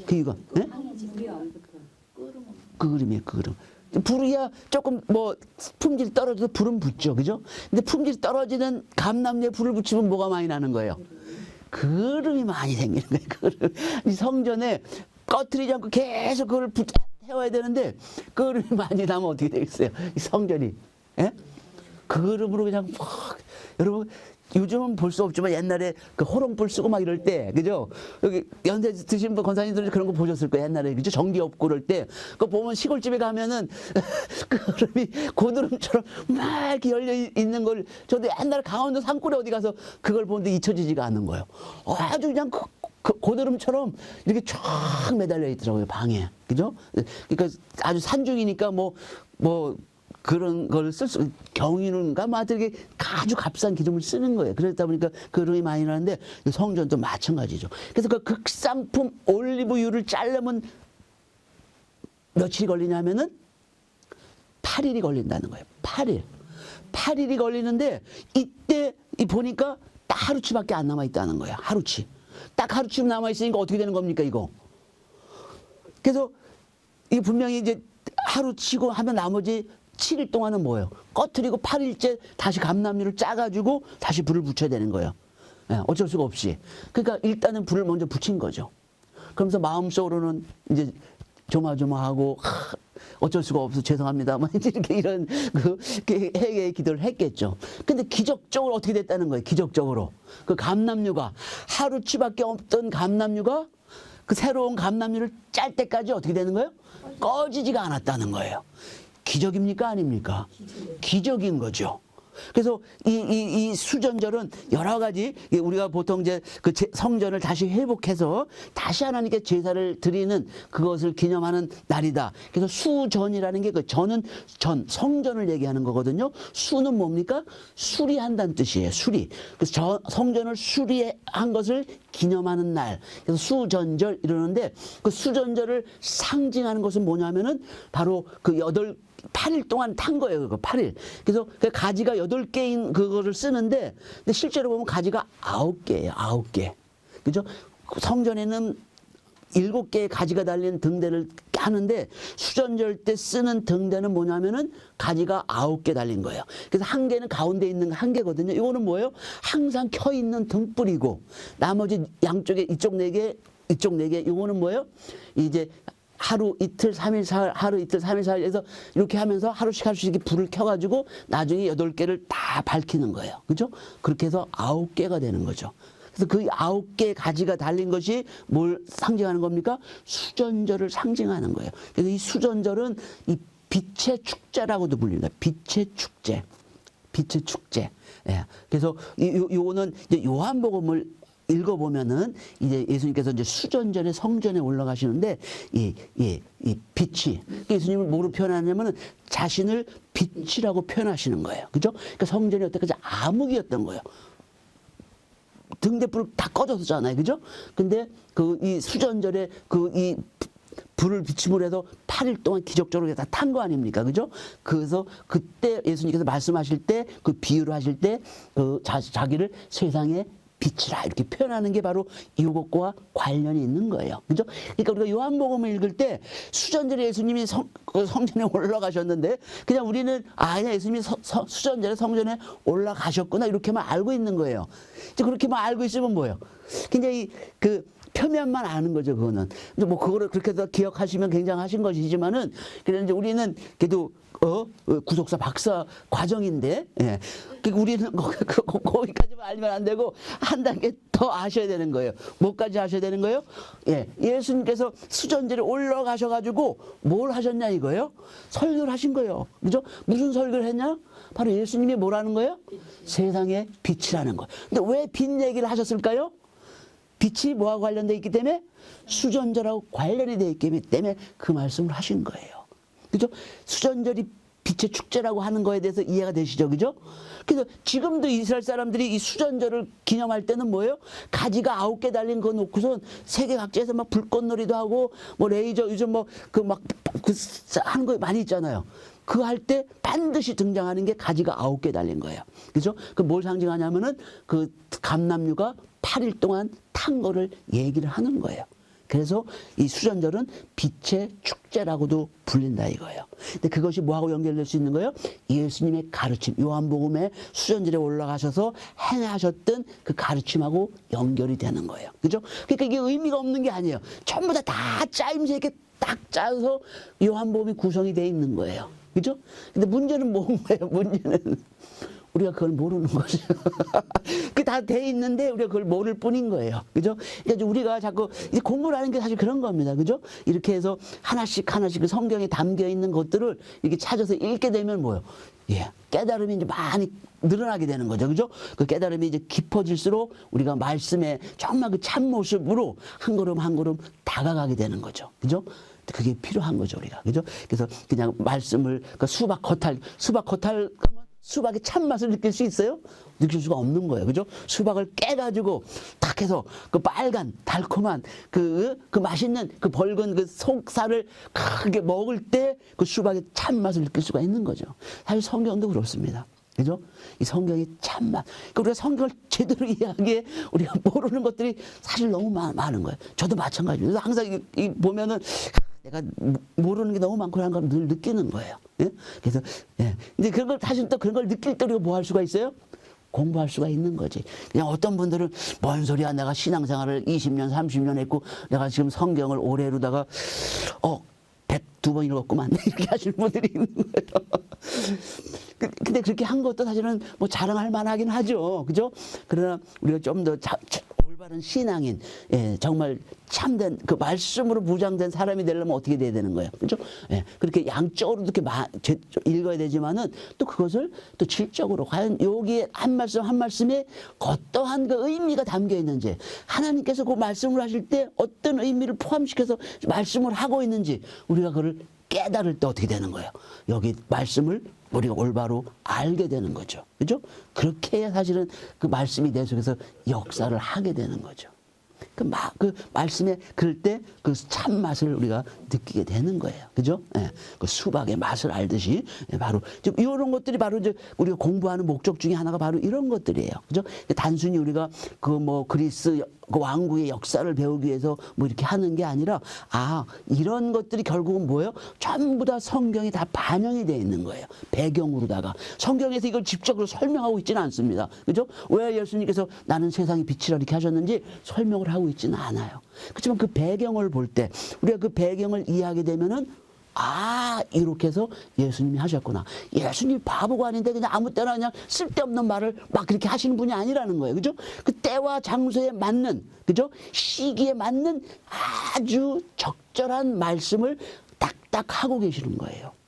그 이유가, 네? 그 그림이에요, 그 그림. 불이야 조금 뭐 품질이 떨어져도 불은 붙죠, 그죠? 근데 품질이 떨어지는 감람류에 불을 붙이면 뭐가 많이 나는 거예요? 그름이 많이 생기는 거예요. 그름. 이 성전에 꺼트리지 않고 계속 그걸 태워야 되는데 그름이 많이 나면 어떻게 되겠어요? 이 성전이. 예? 그름으로 그냥 막, 여러분 요즘은 볼 수 없지만 옛날에 그 호롱불 쓰고 막 이럴 때, 그죠? 여기 연세 드신 분 권사님들 그런 거 보셨을 거예요. 옛날에, 그죠? 전기 없고 그럴 때. 그거 보면 시골집에 가면은 그름이 고드름처럼 막 이렇게 열려 있는 걸, 저도 옛날에 강원도 산골에 어디 가서 그걸 보는데 잊혀지지가 않는 거예요. 아주 그냥 고드름처럼 이렇게 쫙 매달려 있더라고요, 방에. 그죠? 그러니까 아주 산중이니까 뭐 그런 걸 쓸 수, 경유는가 뭐 되게 아주 값싼 기름을 쓰는 거예요. 그러다 보니까 그름이 많이 나는데 성전도 마찬가지죠. 그래서 그 극상품 올리브유를 자르면 며칠이 걸리냐면은 8일이 걸린다는 거예요. 8일. 8일이 걸리는데 이때 보니까 딱 하루치밖에 안 남아 있다는 거예요. 하루치. 딱 하루치 남아 있으니까 어떻게 되는 겁니까, 이거? 그래서 이 분명히 이제 하루치고 하면 나머지 7일 동안은 뭐예요? 꺼트리고 8일째 다시 감람류를 짜가지고 다시 불을 붙여야 되는 거예요. 예, 어쩔 수가 없이. 그러니까 일단은 불을 먼저 붙인 거죠. 그러면서 마음속으로는 이제 조마조마하고 어쩔 수가 없어 죄송합니다. 이렇게 이런 회개의 기도를 했겠죠. 근데 기적적으로 어떻게 됐다는 거예요? 기적적으로 그 감람류가 하루치밖에 없던 감람류가 그 새로운 감람류를 짤 때까지 어떻게 되는 거예요? 꺼지지가 않았다는 거예요. 기적입니까? 아닙니까? 기적인 거죠. 그래서 이 수전절은 여러 가지, 우리가 보통 이제 그 성전을 다시 회복해서 다시 하나님께 제사를 드리는 그것을 기념하는 날이다. 그래서 수전이라는 게 그 전은 성전을 얘기하는 거거든요. 수는 뭡니까? 수리한다는 뜻이에요. 수리. 그래서 성전을 수리한 것을 기념하는 날. 그래서 수전절 이러는데 그 수전절을 상징하는 것은 뭐냐면은 바로 그 8일 동안 탄 거예요. 그거 8일. 그래서 그 가지가 8개인 그거를 쓰는데 근데 실제로 보면 가지가 9개예요. 9개. 그죠? 성전에는 7개의 가지가 달린 등대를 하는데 수전절 때 쓰는 등대는 뭐냐면은 가지가 9개 달린 거예요. 그래서 한 개는 가운데 있는 한 개거든요. 이거는 뭐예요? 항상 켜 있는 등불이고 나머지 양쪽에 이쪽 4개, 이쪽 4개. 이거는 뭐예요? 이제 하루 이틀 3일 사흘 하루 이틀 3일 사흘 해서 이렇게 하면서 하루씩 불을 켜가지고 나중에 8개를 다 밝히는 거예요. 그죠? 그렇게 해서 9개가 되는 거죠. 그래서 그 9개의 가지가 달린 것이 뭘 상징하는 겁니까? 수전절을 상징하는 거예요. 그래서 이 수전절은 이 빛의 축제라고도 불립니다. 빛의 축제. 빛의 축제. 예. 그래서 요거는 이제 요한복음을 읽어보면은 이제 예수님께서 이제 수전절에 성전에 올라가시는데 이 빛이 예수님을 뭐로 표현하냐면은 자신을 빛이라고 표현하시는 거예요. 그죠? 그러니까 성전이 여태까지 암흑이었던 거예요. 등대불 다 꺼졌잖아요. 그죠? 근데 이 수전절에 이 불을 비침으로 해서 8일 동안 기적적으로 다 탄 거 아닙니까? 그죠? 그래서 그때 예수님께서 말씀하실 때 그 비유를 하실 때 자기를 세상에 빛이라 이렇게 표현하는 게 바로 이것과 관련이 있는 거예요. 그죠? 그러니까 우리가 요한복음을 읽을 때 수전절에 예수님이 성전에 올라가셨는데 그냥 우리는 그냥 예수님이 수전절에 성전에 올라가셨구나 이렇게만 알고 있는 거예요. 이제 그렇게만 알고 있으면 뭐예요? 굉장히 표면만 아는 거죠, 그거는. 뭐 그거를 그렇게 해서 기억하시면 굉장하신 것이지만은 그래서 이제 우리는 그래도 구속사 박사 과정인데, 예. 우리는 거기까지만 알면 안 되고 한 단계 더 아셔야 되는 거예요. 뭐까지 아셔야 되는 거예요? 예. 예수님께서 수전절에 올라가셔가지고 뭘 하셨냐 이거예요? 설교를 하신 거예요. 그죠? 무슨 설교를 했냐? 바로 예수님이 뭐라는 거예요? 세상의 빛이라는 거예요. 근데 왜 빛 얘기를 하셨을까요? 빛이 뭐하고 관련되어 있기 때문에 수전절하고 관련이 되어 있기 때문에 그 말씀을 하신 거예요. 그죠? 수전절이 빛 빛의 축제라고 하는 거에 대해서 이해가 되시죠? 그죠? 그래서 지금도 이스라엘 사람들이 이 수전절을 기념할 때는 뭐예요? 가지가 9개 달린 거 놓고선 세계 각지에서 막 불꽃놀이도 하고 뭐 레이저 요즘 뭐 그 막 그 하는 거 많이 있잖아요. 그 할 때 반드시 등장하는 게 가지가 9개 달린 거예요. 그죠? 그 뭘 상징하냐면은 그 감람류가 8일 동안 탄 거를 얘기를 하는 거예요. 그래서 이 수전절은 빛의 축제라고도 불린다 이거예요. 근데 그것이 뭐하고 연결될 수 있는 거예요? 예수님의 가르침, 요한복음에 수전절에 올라가셔서 행하셨던 그 가르침하고 연결이 되는 거예요. 그죠? 그러니까 이게 의미가 없는 게 아니에요. 전부 다 짜임새 있게 딱 짜서 요한복음이 구성이 돼 있는 거예요. 그죠? 근데 문제는 뭔가요? 문제는 우리가 그걸 모르는 거죠. 그 다 돼 있는데 우리가 그걸 모를 뿐인 거예요. 그죠? 그러니까 우리가 자꾸 이제 공부를 하는 게 사실 그런 겁니다. 그죠? 이렇게 해서 하나씩 하나씩 그 성경에 담겨 있는 것들을 이렇게 찾아서 읽게 되면 뭐예요? 예. 깨달음이 이제 많이 늘어나게 되는 거죠. 그죠? 그 깨달음이 이제 깊어질수록 우리가 말씀에 정말 그 참모습으로 한 걸음 한 걸음 다가가게 되는 거죠. 그죠? 그게 필요한 거죠, 우리가. 그죠? 그래서 그냥 말씀을, 그 수박 겉핥 가면 수박의 참맛을 느낄 수 있어요? 느낄 수가 없는 거예요. 그죠? 수박을 깨가지고 딱 해서 그 빨간, 달콤한 그 맛있는 그 벌건 그 속살을 크게 먹을 때 그 수박의 참맛을 느낄 수가 있는 거죠. 사실 성경도 그렇습니다. 그죠? 이 성경의 참맛. 그러니까 우리가 성경을 제대로 이해하기에 우리가 모르는 것들이 사실 너무 많은 거예요. 저도 마찬가지예요. 그래서 항상 이 보면은 내가 모르는 게 너무 많고 하는 걸 늘 느끼는 거예요. 예? 그래서, 예. 근데 그런 걸, 사실 또 그런 걸 느낄 때 우리가 뭐 할 수가 있어요? 공부할 수가 있는 거지. 그냥 어떤 분들은 뭔 소리야. 내가 신앙생활을 20년, 30년 했고, 내가 지금 성경을 올해로다가, 102번 읽었구만. 이렇게 하시는 분들이 있는 거예요. 근데 그렇게 한 것도 사실은 뭐 자랑할 만하긴 하죠. 그죠? 그러나 우리가 좀 더 올바른 신앙인, 예, 정말 참된 그 말씀으로 무장된 사람이 되려면 어떻게 돼야 되는 거예요? 그죠? 예, 그렇게 양적으로 이렇게 읽어야 되지만은 또 그것을 또 질적으로 과연 여기에 한 말씀 한 말씀에 어떠한 그 의미가 담겨 있는지, 하나님께서 그 말씀을 하실 때 어떤 의미를 포함시켜서 말씀을 하고 있는지 우리가 그걸 깨달을 때 어떻게 되는 거예요? 여기 말씀을 우리가 올바로 알게 되는 거죠. 그죠? 그렇게 해야 사실은 그 말씀이 내 속에서 역사를 하게 되는 거죠. 그 말씀에 그럴 때 그 참맛을 우리가 느끼게 되는 거예요. 그죠? 예. 그 수박의 맛을 알듯이, 예, 바로 이런 것들이 바로 이제 우리가 공부하는 목적 중에 하나가 바로 이런 것들이에요. 그죠? 단순히 우리가 그 뭐 그리스 그 왕국의 역사를 배우기 위해서 뭐 이렇게 하는 게 아니라, 이런 것들이 결국은 뭐예요? 전부 다 성경이 다 반영이 되어 있는 거예요. 배경으로다가. 성경에서 이걸 직접으로 설명하고 있지는 않습니다. 그죠? 왜 예수님께서 나는 세상의 빛이라 이렇게 하셨는지 설명을 하고 있지는 않아요. 그렇지만 그 배경을 볼 때, 우리가 그 배경을 이해하게 되면은, 이렇게 해서 예수님이 하셨구나. 예수님이 바보가 아닌데 그냥 아무 때나 그냥 쓸데없는 말을 막 그렇게 하시는 분이 아니라는 거예요. 그죠? 그 때와 장소에 맞는, 그죠? 시기에 맞는 아주 적절한 말씀을 딱딱 하고 계시는 거예요.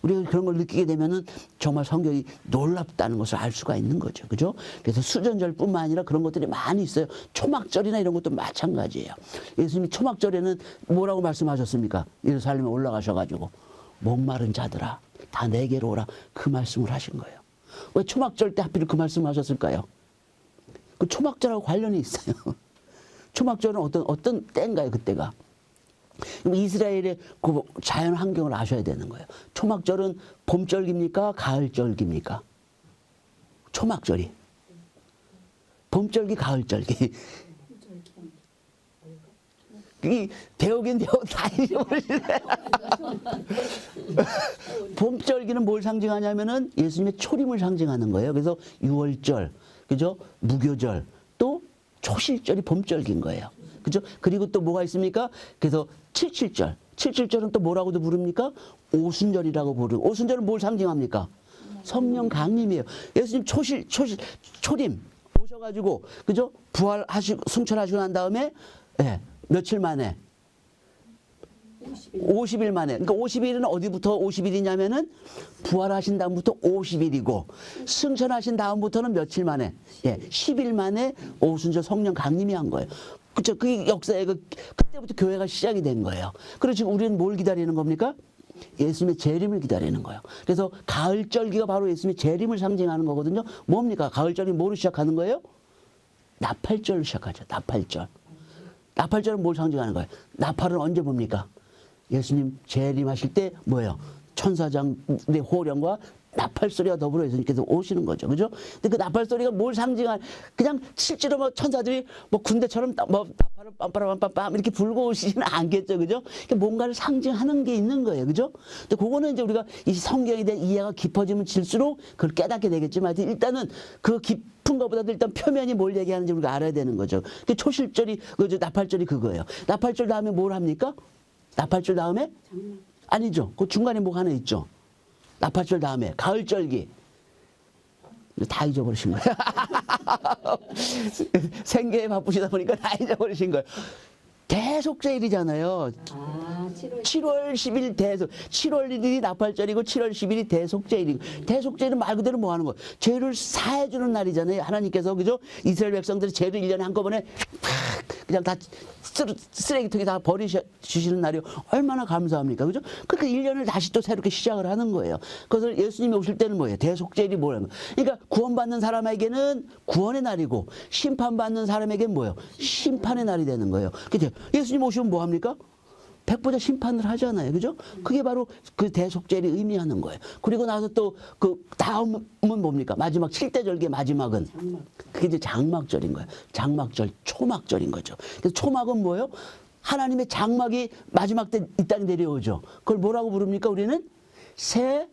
우리가 그런 걸 느끼게 되면은 정말 성경이 놀랍다는 것을 알 수가 있는 거죠. 그죠? 그래서 수전절뿐만 아니라 그런 것들이 많이 있어요. 초막절이나 이런 것도 마찬가지예요. 예수님이 초막절에는 뭐라고 말씀하셨습니까? 예루살렘에 올라가셔가지고 목마른 자들아 다 내게로 오라, 그 말씀을 하신 거예요. 왜 초막절 때 하필 그 말씀을 하셨을까요? 그 초막절하고 관련이 있어요. 초막절은 어떤 때인가요, 그때가? 이스라엘의 그 자연 환경을 아셔야 되는 거예요. 초막절은 봄절기입니까? 가을절기입니까? 초막절이. 봄절기, 가을절기. 이 배우긴 배워 다 잊어버리네. 봄절기는 뭘 상징하냐면은 예수님의 초림을 상징하는 거예요. 그래서 유월절, 그죠? 무교절, 또 초실절이 봄절기인 거예요. 그죠? 그리고 또 뭐가 있습니까? 그래서 칠칠절. 칠칠절은 또 뭐라고도 부릅니까? 오순절이라고 부르고. 오순절은 뭘 상징합니까? 성령 강림이에요. 예수님 초림 오셔가지고, 그죠? 부활하시고, 승천하시고 난 다음에, 예, 며칠 만에? 50일 만에. 그러니까 50일은 어디부터 50일이냐면은 부활하신 다음부터 50일이고 승천하신 다음부터는 며칠 만에? 예, 10일 만에 오순절 성령 강림이 한 거예요. 그렇죠? 그 역사에 그때부터 교회가 시작이 된 거예요. 그래서 지금 우리는 뭘 기다리는 겁니까? 예수님의 재림을 기다리는 거예요. 그래서 가을절기가 바로 예수님의 재림을 상징하는 거거든요. 뭡니까? 가을절기 뭐로 시작하는 거예요? 나팔절로 시작하죠. 나팔절. 나팔절은 뭘 상징하는 거예요? 나팔은 언제 봅니까? 예수님 재림하실 때 뭐예요? 천사장의 호령과 나팔 소리가 더불어 예수님께서 오시는 거죠. 그죠? 근데 그 나팔 소리가 뭘 상징한, 그냥 실제로 뭐 천사들이 뭐 군대처럼 뭐 나팔을 빰빠라빰빰빰 이렇게 불고 오시지는 않겠죠. 그죠? 그러니까 뭔가를 상징하는 게 있는 거예요. 그죠? 근데 그거는 이제 우리가 이 성경에 대한 이해가 깊어지면 질수록 그걸 깨닫게 되겠지만 일단은 그 깊은 것보다도 일단 표면이 뭘 얘기하는지 우리가 알아야 되는 거죠. 그 초실절이, 그죠? 나팔절이 그거예요. 나팔절 다음에 뭘 합니까? 나팔절 다음에? 아니죠. 그 중간에 뭐가 하나 있죠. 나팔절 다음에 가을절기. 다 잊어버리신 거예요. 생계에 바쁘시다 보니까 다 잊어버리신 거예요. 대속제일이잖아요. 7월 10일 대속. 7월 1일이 나팔절이고 7월 10일이 대속제일이고. 대속제일은 말 그대로 뭐 하는 거예요? 죄를 사해주는 날이잖아요. 하나님께서, 그죠? 이스라엘 백성들이 죄를 1년에 한꺼번에 팍 그냥 다 쓰레기통에 다 버리시는 날이 얼마나 감사합니까? 그죠? 그러니까 1년을 다시 또 새롭게 시작을 하는 거예요. 그것을 예수님이 오실 때는 뭐예요? 대속제일이 뭐라는 거예요? 그러니까 구원받는 사람에게는 구원의 날이고 심판받는 사람에게는 뭐예요? 심판의 날이 되는 거예요. 그죠? 예수님 오시면 뭐 합니까? 백보자 심판을 하잖아요. 그죠? 그게 바로 그 대속제일이 의미하는 거예요. 그리고 나서 또 그 다음은 뭡니까? 마지막 7대 절기의 마지막은 그게 이제 장막절인 거예요. 장막절, 초막절인 거죠. 그래서 초막은 뭐예요? 하나님의 장막이 마지막 때 이 땅에 내려오죠. 그걸 뭐라고 부릅니까? 우리는 새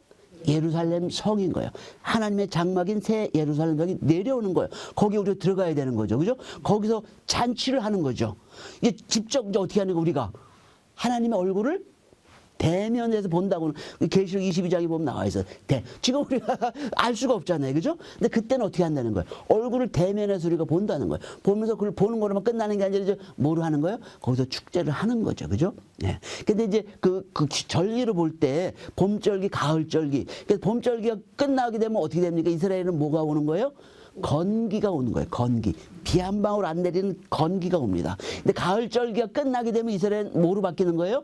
예루살렘 성인 거예요. 하나님의 장막인 새 예루살렘 성이 내려오는 거예요. 거기 우리가 들어가야 되는 거죠. 그죠? 거기서 잔치를 하는 거죠. 이게 직접 이제 어떻게 하는 거 우리가? 하나님의 얼굴을 대면에서 본다고는 계시록 22장에 보면 나와 있어요. 지금 우리가 알 수가 없잖아요. 그죠? 근데 그때는 어떻게 한다는 거예요? 얼굴을 대면에서 우리가 본다는 거예요. 보면서 그걸 보는 거로만 끝나는 게 아니라 이제 뭐로 하는 거예요? 거기서 축제를 하는 거죠. 그죠? 네. 근데 이제 그 절기를 볼 때 봄절기, 가을절기. 그래서 봄절기가 끝나게 되면 어떻게 됩니까? 이스라엘은 뭐가 오는 거예요? 건기가 오는 거예요. 건기. 비 한 방울 안 내리는 건기가 옵니다. 근데 가을절기가 끝나게 되면 이스라엘은 뭐로 바뀌는 거예요?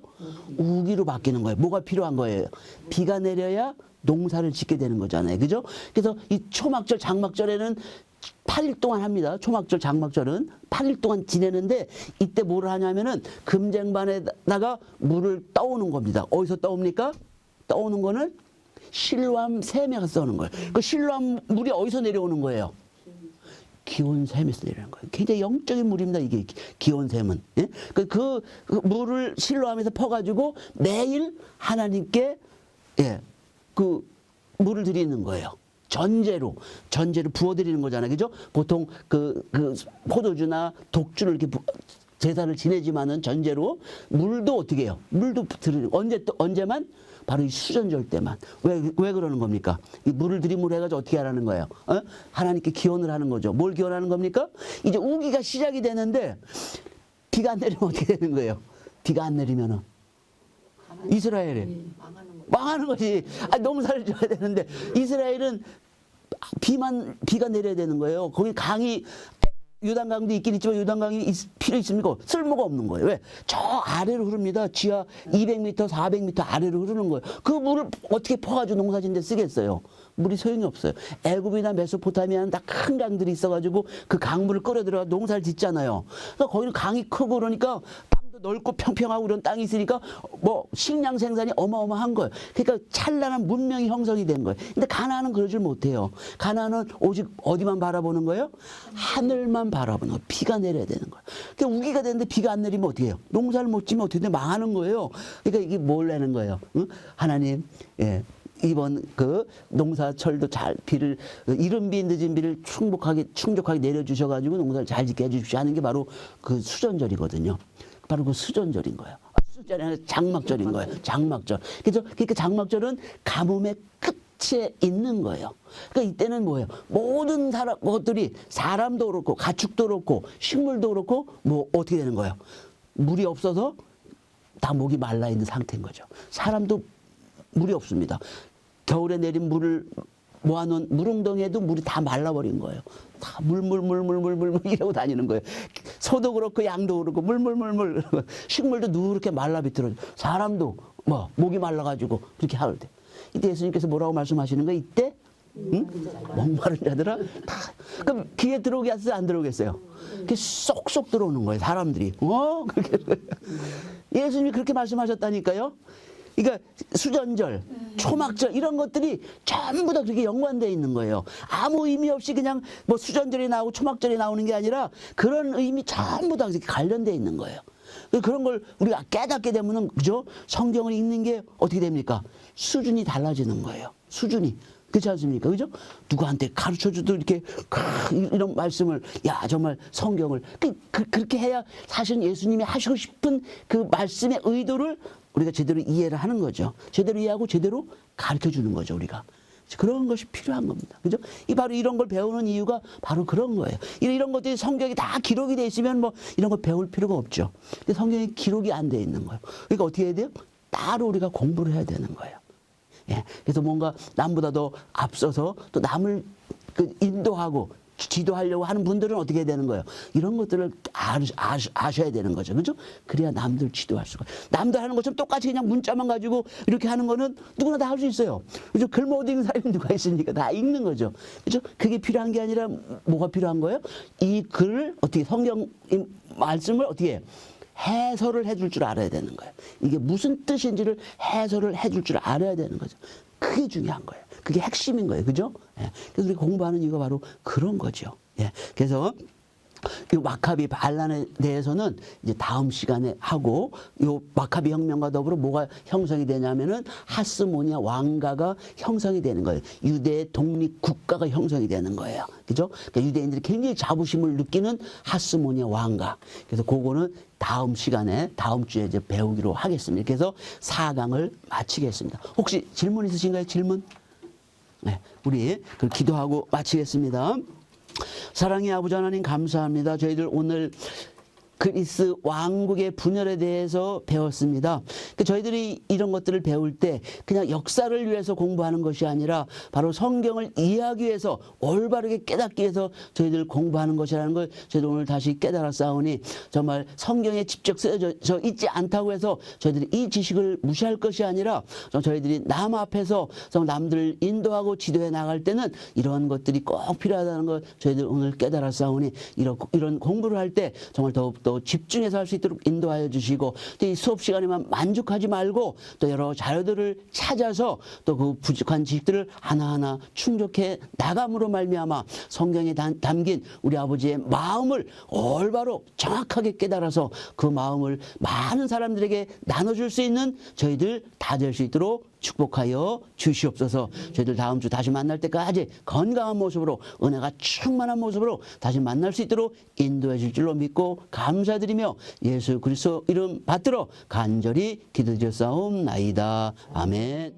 우기로 바뀌는 거예요. 뭐가 필요한 거예요? 비가 내려야 농사를 짓게 되는 거잖아요. 그죠? 그래서 이 초막절, 장막절에는 8일 동안 합니다. 초막절, 장막절은 8일 동안 지내는데 이때 뭘 하냐면은 금쟁반에다가 물을 떠오는 겁니다. 어디서 떠옵니까? 떠오는 거는 실로암 샘에서 떠오는 거예요. 그 실로암 물이 어디서 내려오는 거예요? 기온샘에서 내려오는 거예요. 굉장히 영적인 물입니다. 이게 기온샘은. 예? 그 물을 실로암에서 퍼가지고 매일 하나님께 그 물을 드리는 거예요. 전제로 부어드리는 거잖아요. 그죠? 보통 그 포도주나 독주를 이렇게 제사를 지내지만은 전제로 물도 어떻게 해요? 물도 드리는 언제만? 바로 이 수전절 때만. 왜 그러는 겁니까? 이 물을 들이물 해가지고 어떻게 하라는 거예요? 하나님께 기원을 하는 거죠. 뭘 기원하는 겁니까? 이제 우기가 시작이 되는데 비가 안 내리면 어떻게 되는 거예요? 비가 안 내리면은 이스라엘이 망하는 거지. 농사를 져야 되는데 이스라엘은 비가 내려야 되는 거예요. 거기 강이 요단강도 있긴 있지만 요단강이 필요 있습니까? 쓸모가 없는 거예요. 왜? 저 아래로 흐릅니다. 지하 200m, 400m 아래로 흐르는 거예요. 그 물을 어떻게 퍼가지고 농사짓는 데 쓰겠어요? 물이 소용이 없어요. 애굽이나 메소포타미아는 다 큰 강들이 있어가지고 그 강물을 끌어 들어가 농사를 짓잖아요. 그러니까 거기는 강이 크고 그러니까 땅도 넓고 평평하고 그런 땅이 있으니까 뭐 식량 생산이 어마어마한 거예요. 그러니까 찬란한 문명이 형성이 된 거예요. 근데 가나안은 그러질 못해요. 가나안은 오직 어디만 바라보는 거예요? 하늘만 바라보는 거예요. 비가 내려야 되는 거예요. 그러니까 우기가 되는데 비가 안 내리면 어떻게 해요? 농사를 못 지면 어떻게 돼? 망하는 거예요. 그러니까 이게 뭘 내는 거예요? 응? 하나님, 이번 그 농사철도 잘 비를 이른 비 늦은 비를 충족하게 내려주셔가지고 농사를 잘 짓게 해주십시오 하는 게 바로 그 수전절이거든요. 바로 그 수전절인 거예요. 수전절이 아니라 장막절인 거예요. 장막절. 그래서 그러니까 장막절은 가뭄의 끝에 있는 거예요. 그러니까 이때는 뭐예요? 모든 것들이 사람도 그렇고 가축도 그렇고 식물도 그렇고 뭐 어떻게 되는 거예요? 물이 없어서 다 목이 말라 있는 상태인 거죠. 사람도 물이 없습니다. 겨울에 내린 물을 모아놓은 물웅덩이에도 물이 다 말라버린 거예요. 다 물물물물물물 이러고 다니는 거예요. 소도 그렇고 양도 그렇고 물물물물 식물도 누렇게 말라 비틀어져. 사람도 뭐 목이 말라가지고 그렇게 하는데 이때 예수님께서 뭐라고 말씀하시는 거예요? 이때 응? 목마른 자들아 다 그럼 귀에 들어오겠어요? 안 들어오겠어요? 그게 쏙쏙 들어오는 거예요. 사람들이 그렇게 예수님이 그렇게 말씀하셨다니까요. 그러니까 수전절, 초막절 이런 것들이 전부 다 그렇게 연관되어 있는 거예요. 아무 의미 없이 그냥 뭐 수전절이 나오고 초막절이 나오는 게 아니라 그런 의미 전부 다 그렇게 관련되어 있는 거예요. 그런 걸 우리가 깨닫게 되면은 그죠? 성경을 읽는 게 어떻게 됩니까? 수준이 달라지는 거예요. 수준이. 그렇지 않습니까? 그죠? 누구한테 가르쳐 주도 이렇게 이런 말씀을 야 정말 성경을 그렇게 해야 사실 예수님이 하시고 싶은 그 말씀의 의도를 우리가 제대로 이해를 하는 거죠. 제대로 이해하고 제대로 가르쳐 주는 거죠, 우리가. 그런 것이 필요한 겁니다. 그죠? 바로 이런 걸 배우는 이유가 바로 그런 거예요. 이런 것들이 성경에 다 기록이 돼 있으면 뭐 이런 걸 배울 필요가 없죠. 근데 성경에 기록이 안 돼 있는 거예요. 그러니까 어떻게 해야 돼요? 따로 우리가 공부를 해야 되는 거예요. 예. 그래서 뭔가 남보다 더 앞서서 또 남을 인도하고 지도하려고 하는 분들은 어떻게 해야 되는 거예요? 이런 것들을 아셔야 되는 거죠. 그죠? 그래야 남들 지도할 수가. 남들 하는 것처럼 똑같이 그냥 문자만 가지고 이렇게 하는 거는 누구나 다 할 수 있어요. 그죠? 글 못 읽는 사람이 누가 있습니까? 다 읽는 거죠. 그죠? 그게 필요한 게 아니라 뭐가 필요한 거예요? 이 글을 어떻게 성경 말씀을 어떻게 해요? 해설을 해줄 줄 알아야 되는 거예요. 이게 무슨 뜻인지를 해설을 해줄 줄 알아야 되는 거죠. 그게 중요한 거예요. 그게 핵심인 거예요. 그죠? 예. 그래서 우리 공부하는 이유가 바로 그런 거죠. 예. 그래서 이 마카비 반란에 대해서는 이제 다음 시간에 하고 이 마카비 혁명과 더불어 뭐가 형성이 되냐면은 하스모니아 왕가가 형성이 되는 거예요. 유대의 독립 국가가 형성이 되는 거예요. 그죠? 그러니까 유대인들이 굉장히 자부심을 느끼는 하스모니아 왕가. 그래서 그거는 다음 시간에 다음 주에 이제 배우기로 하겠습니다. 그래서 4강을 마치겠습니다. 혹시 질문 있으신가요? 질문? 네, 우리 그 기도하고 마치겠습니다. 사랑의 아버지 하나님 감사합니다. 저희들 오늘 그리스 왕국의 분열에 대해서 배웠습니다. 저희들이 이런 것들을 배울 때 그냥 역사를 위해서 공부하는 것이 아니라 바로 성경을 이해하기 위해서 올바르게 깨닫기 위해서 저희들 공부하는 것이라는 걸 저희들 오늘 다시 깨달았사오니 정말 성경에 직접 쓰여져 있지 않다고 해서 저희들이 이 지식을 무시할 것이 아니라 저희들이 남 앞에서 남들을 인도하고 지도해 나갈 때는 이런 것들이 꼭 필요하다는 걸 저희들 오늘 깨달았사오니 이런 공부를 할 때 정말 더욱더 집중해서 할 수 있도록 인도하여 주시고 또 이 수업 시간에만 만족하지 말고 또 여러 자료들을 찾아서 또 그 부족한 지식들을 하나하나 충족해 나감으로 말미암아 성경에 담긴 우리 아버지의 마음을 올바로 정확하게 깨달아서 그 마음을 많은 사람들에게 나눠줄 수 있는 저희들 다 될 수 있도록 축복하여 주시옵소서. 저희들 다음 주 다시 만날 때까지 건강한 모습으로 은혜가 충만한 모습으로 다시 만날 수 있도록 인도해 줄 줄로 믿고 감사드리며 예수 그리스도 이름 받들어 간절히 기도드렸사옵나이다. 아멘.